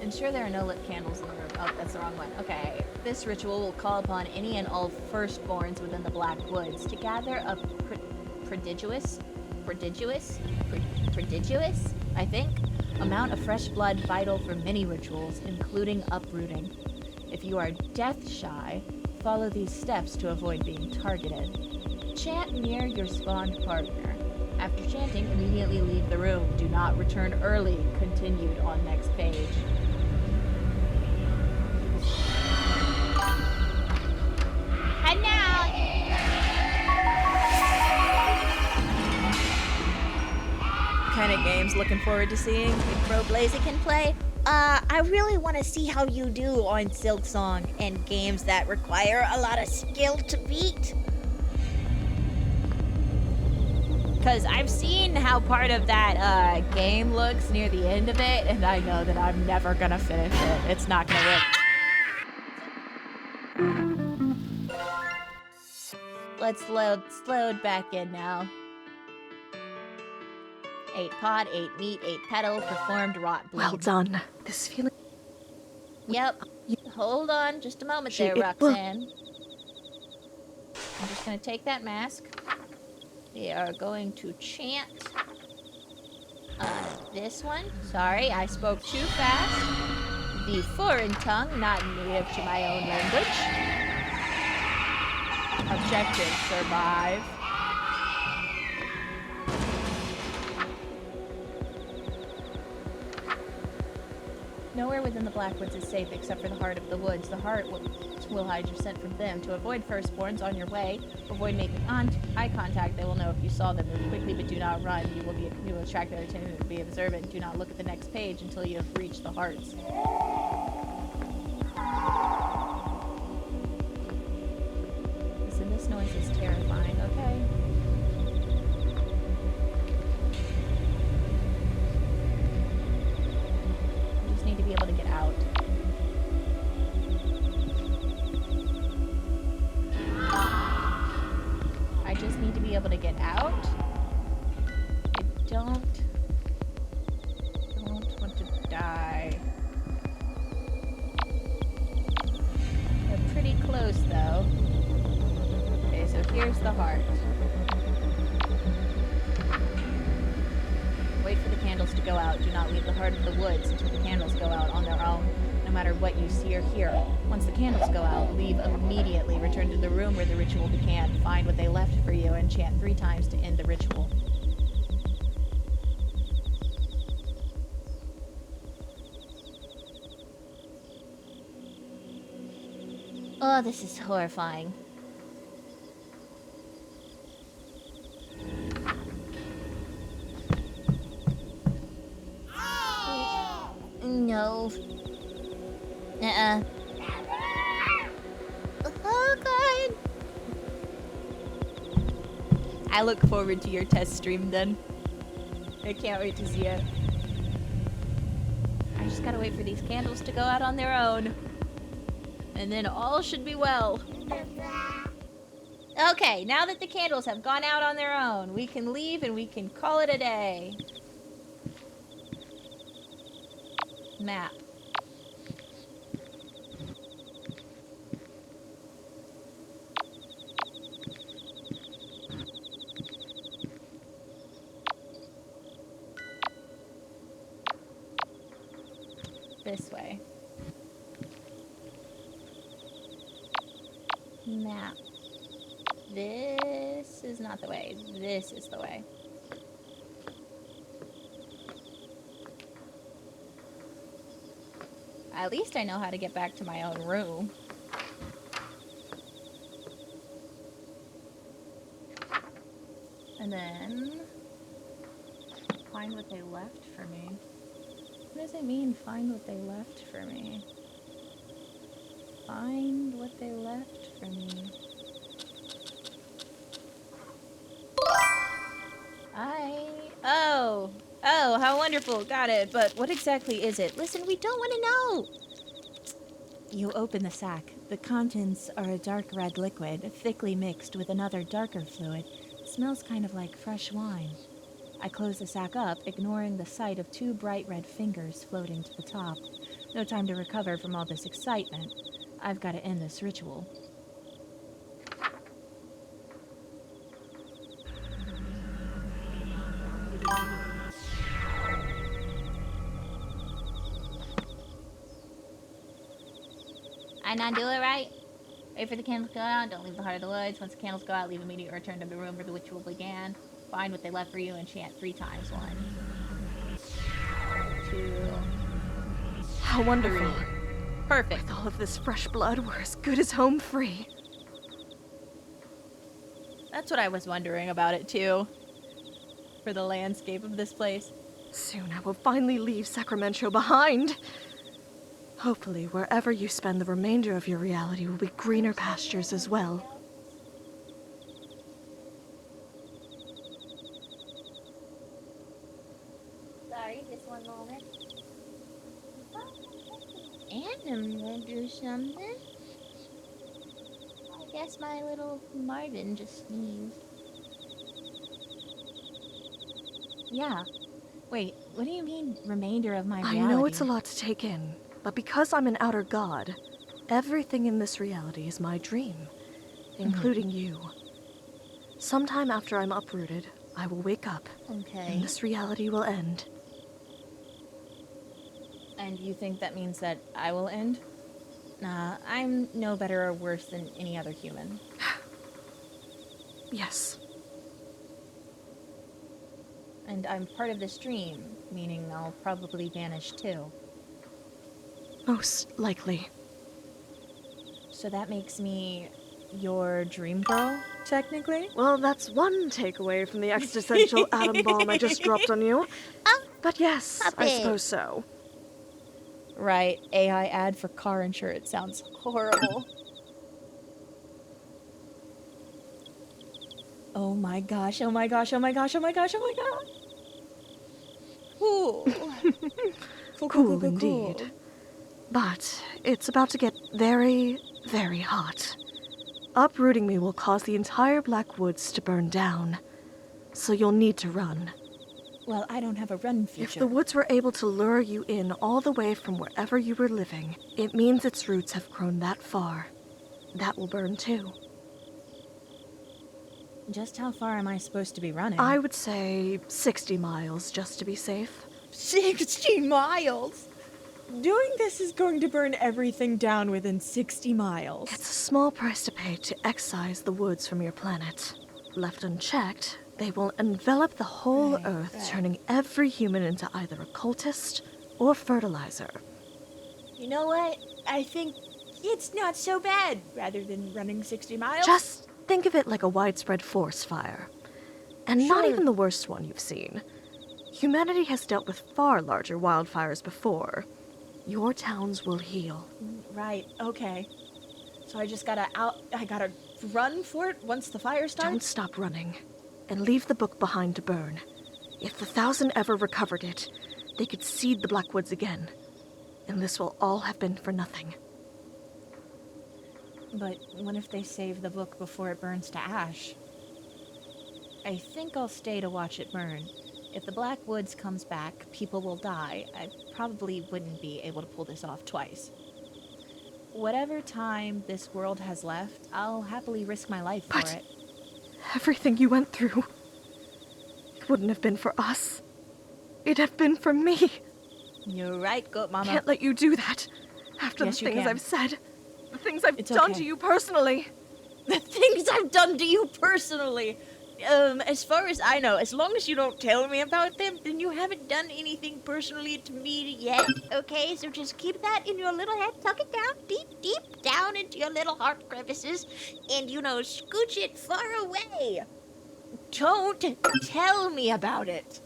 Ensure there are no lit candles in the room. Oh, that's the wrong one. Okay. This ritual will call upon any and all firstborns within the Black Woods to gather a prodigious, I think, amount of fresh blood vital for many rituals, including uprooting. If you are death shy, follow these steps to avoid being targeted. Chant near your spawned partner. After chanting, immediately leave the room. Do not return early. Continued on next page. Head now! Kind of games looking forward to seeing if Pro Blazy can play. I really want to see how you do on Silksong and games that require a lot of skill to beat. Because I've seen how part of that game looks near the end of it, and I know that I'm never gonna finish it. It's not gonna work. Let's load back in now. 8 pot, 8 meat, 8 petal, performed rot bleed. Well done. This feeling... Yep. Hold on just a moment there, Roxanne. I'm just gonna take that mask. We are going to chant this one. Sorry, I spoke too fast. The foreign tongue, not native to my own language. Objective, survive. Nowhere within the Blackwoods is safe except for the heart of the woods. The heart will hide your scent from them. To avoid firstborns on your way, avoid making eye eye contact, they will know if you saw them. Move quickly, but do not run. You will attract their attention and be observant. Do not look at the next page until you have reached the hearts. Listen, this noise is terrifying, okay? I just need to be able to get out. I just need to be able to get out. I don't want to die. They're pretty close, though. Okay, so here's the heart. Wait for the candles to go out. Do not leave the heart of the woods until the candles go out on their own, no matter what you see or hear. Once the candles go out, leave immediately. Return to the room where the ritual began. Find what they left for you and chant 3 times to end the ritual. Oh, this is horrifying. No. Oh, God. I look forward to your test stream then. I can't wait to see it. I just gotta wait for these candles to go out on their own. And then all should be well. Okay, now that the candles have gone out on their own, we can leave and we can call it a day. Map. This way. Map. This is not the way. This is the way. At least I know how to get back to my own room. And then find what they left for me. What does it mean, find what they left for me? Find what they left for me. Oh, how wonderful. Got it. But what exactly is it? Listen, we don't want to know. You open the sack. The contents are a dark red liquid, thickly mixed with another darker fluid. It smells kind of like fresh wine. I close the sack up, ignoring the sight of 2 bright red fingers floating to the top. No time to recover from all this excitement. I've got to end this ritual. I not do it right? Wait for the candles to go out. Don't leave the heart of the woods. Once the candles go out, leave immediately. Return to the room where the ritual began. Find what they left for you and chant 3 times. 1, 2, How wonderful. 3. Perfect. With all of this fresh blood, we're as good as home free. That's what I was wondering about it too. For the landscape of this place. Soon I will finally leave Sacramento behind. Hopefully, wherever you spend the remainder of your reality will be greener pastures as well. Sorry, just one moment. And I'm gonna do something. I guess my little Marvin just sneezed. Yeah. Wait, what do you mean, remainder of my reality? I know it's a lot to take in, but because I'm an outer god, everything in this reality is my dream, including you. Sometime after I'm uprooted, I will wake up, and this reality will end. And you think that means that I will end? Nah, I'm no better or worse than any other human. Yes. And I'm part of this dream, meaning I'll probably vanish too. Most likely. So that makes me your dream girl? technically. Well, that's one takeaway from the existential atom bomb I just dropped on you. But yes, I puppet. suppose so. Right, AI ad for car insurance sounds horrible. Oh my gosh, oh my gosh, oh my gosh, oh my gosh, oh my gosh. Cool. Cool indeed. But it's about to get very, very hot. Uprooting me will cause the entire Black Woods to burn down. So you'll need to run. Well, I don't have a run feature. If the woods were able to lure you in all the way from wherever you were living, it means its roots have grown that far. That will burn too. Just how far am I supposed to be running? I would say 60 miles, just to be safe. 60 miles? Doing this is going to burn everything down within 60 miles. It's a small price to pay to excise the woods from your planet. Left unchecked, they will envelop the whole Earth, turning every human into either a cultist or fertilizer. You know what? I think it's not so bad, rather than running 60 miles. Just think of it like a widespread forest fire. And not even the worst one you've seen. Humanity has dealt with far larger wildfires before. Your towns will heal. Right, okay. So I just gotta run for it once the fire starts? Don't stop running. And leave the book behind to burn. If the 1,000 ever recovered it, they could seed the Blackwoods again. And this will all have been for nothing. But what if they save the book before it burns to ash? I think I'll stay to watch it burn. If the Blackwoods comes back, people will die. I probably wouldn't be able to pull this off twice. Whatever time this world has left, I'll happily risk my life for it. Everything you went through, it wouldn't have been for us. It'd have been for me. You're right, Goat Mama. Can't let you do that. After Yes, the you things can. I've said. The things I've It's done okay. to you personally. The things I've done to you personally. As far as I know, as long as you don't tell me about them, then you haven't done anything personally to me yet, okay? So just keep that in your little head, tuck it down, deep down into your little heart crevices, and, scooch it far away. Don't tell me about it.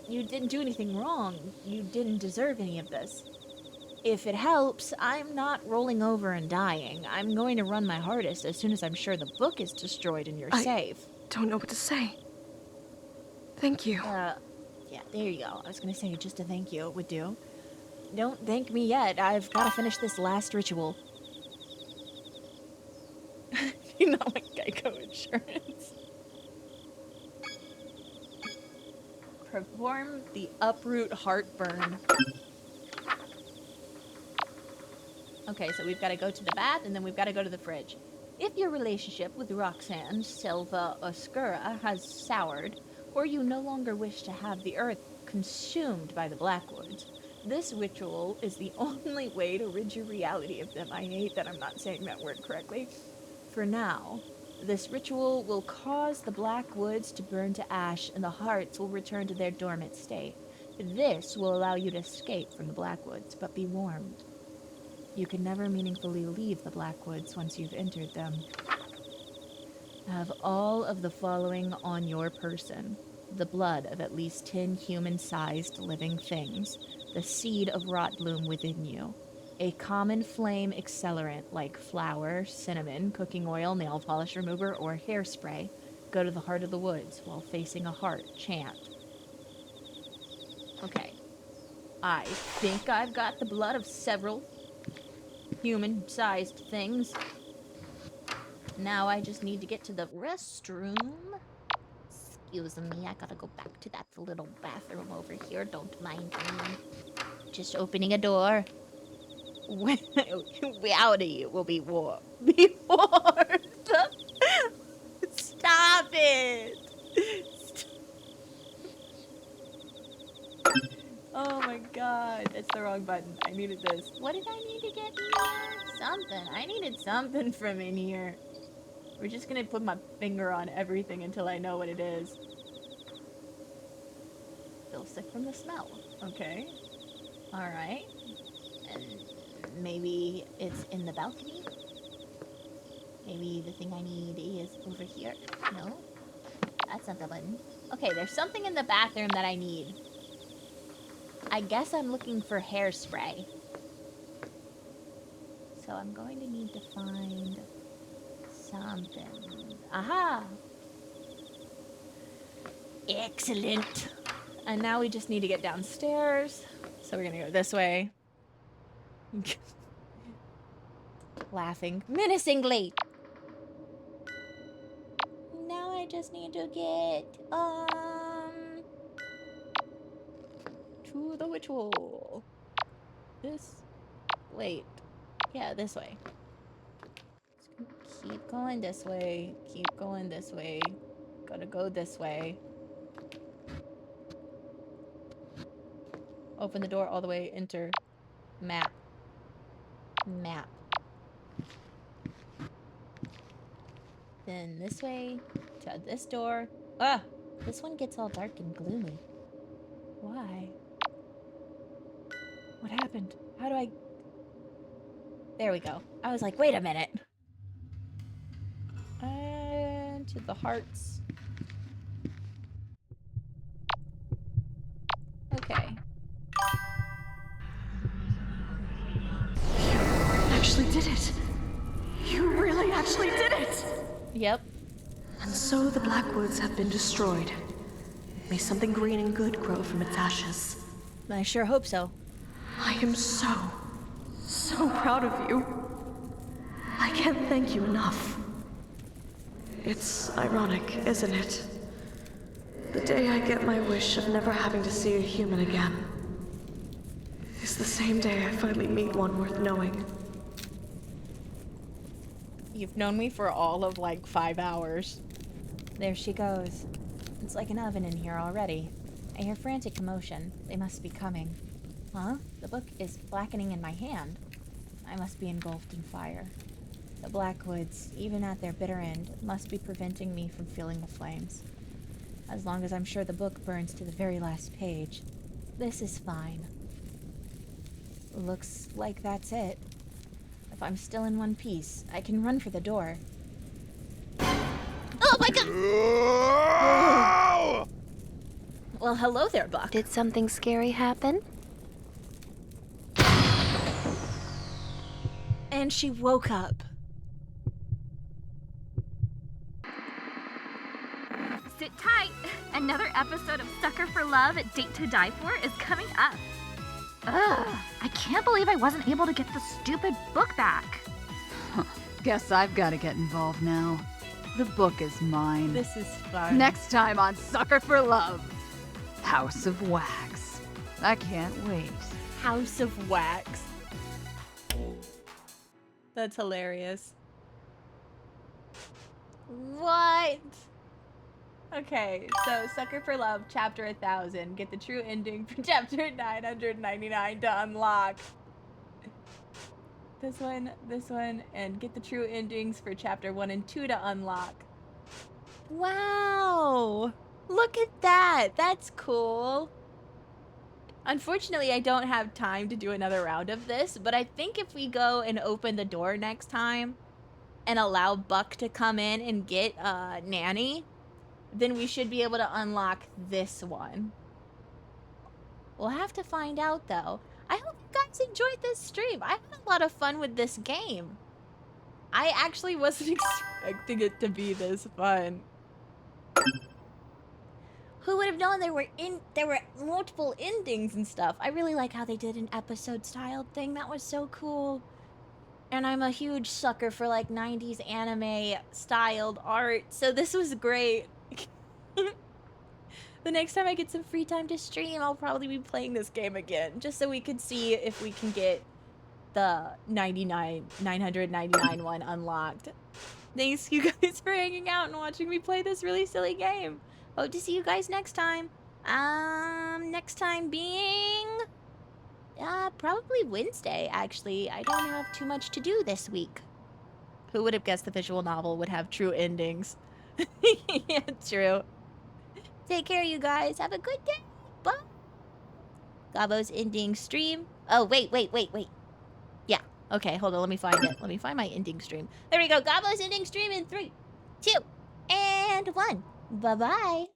You didn't do anything wrong. You didn't deserve any of this. If it helps, I'm not rolling over and dying. I'm going to run my hardest as soon as I'm sure the book is destroyed and you're safe. Don't know what to say. Thank you. Yeah, there you go. I was going to say just a thank you would do. Don't thank me yet. I've got to finish this last ritual. Not like Geico insurance. Perform the uproot heartburn. Okay, so we've got to go to the bath, and then we've got to go to the fridge. If your relationship with Roxanne Silva Oscura has soured, or you no longer wish to have the earth consumed by the Blackwoods, this ritual is the only way to rid your reality of them. I hate that I'm not saying that word correctly. For now, this ritual will cause the Blackwoods to burn to ash, and the hearts will return to their dormant state. This will allow you to escape from the Blackwoods, but be warned. You can never meaningfully leave the Blackwoods once you've entered them. Have all of the following on your person: the blood of at least 10 human-sized living things, the seed of rot bloom within you, a common flame accelerant like flour, cinnamon, cooking oil, nail polish remover, or hairspray. Go to the heart of the woods while facing a heart. Chant. Okay. I think I've got the blood of several human-sized things. Now I just need to get to the restroom. Excuse me, I gotta go back to that little bathroom over here. Don't mind me. Just opening a door. Reality will be warm. Be warmed. Stop it. Oh my god, that's the wrong button. I needed this. What did I need to get in here? Something. I needed something from in here. We're just gonna put my finger on everything until I know what it is. Feel sick from the smell. Okay. Alright. And maybe it's in the balcony? Maybe the thing I need is over here. No? That's not the button. Okay, there's something in the bathroom that I need. I guess I'm looking for hairspray. So I'm going to need to find something. Aha! Excellent. And now we just need to get downstairs. So we're gonna go this way. Laughing menacingly. Now I just need to get to the ritual. Yeah, this way. Keep going this way. Keep going this way. Gotta go this way. Open the door all the way. Enter. Map. Map. Then this way to this door. Ah! This one gets all dark and gloomy. Why? What happened? How do I... There we go. I was like, wait a minute. And to the hearts. Okay. Actually did it. You really actually did it. Yep. And so the Blackwoods have been destroyed. May something green and good grow from its ashes. I sure hope so. I am so proud of you. I can't thank you enough. It's ironic, isn't it? The day I get my wish of never having to see a human again is the same day I finally meet one worth knowing. You've known me for all of like 5 hours. There she goes. It's like an oven in here already. I hear frantic commotion. They must be coming. Huh? The book is blackening in my hand. I must be engulfed in fire. The Blackwoods, even at their bitter end, must be preventing me from feeling the flames. As long as I'm sure the book burns to the very last page, this is fine. Looks like that's it. If I'm still in one piece, I can run for the door. Oh my god! Well, hello there, Buck. Did something scary happen? And she woke up. Sit tight. Another episode of Sucker for Love at Date to Die For is coming up. Ugh, I can't believe I wasn't able to get the stupid book back. Guess I've got to get involved now. The book is mine. This is fun. Next time on Sucker for Love, House of Wax. I can't wait. House of Wax. That's hilarious. What? Okay, so Sucker for Love, chapter 1000. Get the true ending for chapter 999 to unlock. This one, and get the true endings for chapter 1 and 2 to unlock. Wow! Look at that! That's cool. Unfortunately, I don't have time to do another round of this, but I think if we go and open the door next time and allow Buck to come in and get Nanny, then we should be able to unlock this one. We'll have to find out, though. I hope you guys enjoyed this stream. I had a lot of fun with this game. I actually wasn't expecting it to be this fun. Who would have known there were multiple endings and stuff? I really like how they did an episode-styled thing. That was so cool. And I'm a huge sucker for like 90s anime-styled art, so this was great. The next time I get some free time to stream, I'll probably be playing this game again, just so we could see if we can get the 999 one unlocked. Thanks you guys for hanging out and watching me play this really silly game. Hope to see you guys next time. Next time being probably Wednesday, actually. I don't have too much to do this week. Who would have guessed the visual novel would have true endings? Yeah, true. Take care, you guys. Have a good day. Bye. Gabo's ending stream. Oh, wait. Yeah. Okay, hold on. Let me find it. Let me find my ending stream. There we go. Goblin's ending stream in 3, 2, and 1. Bye-bye.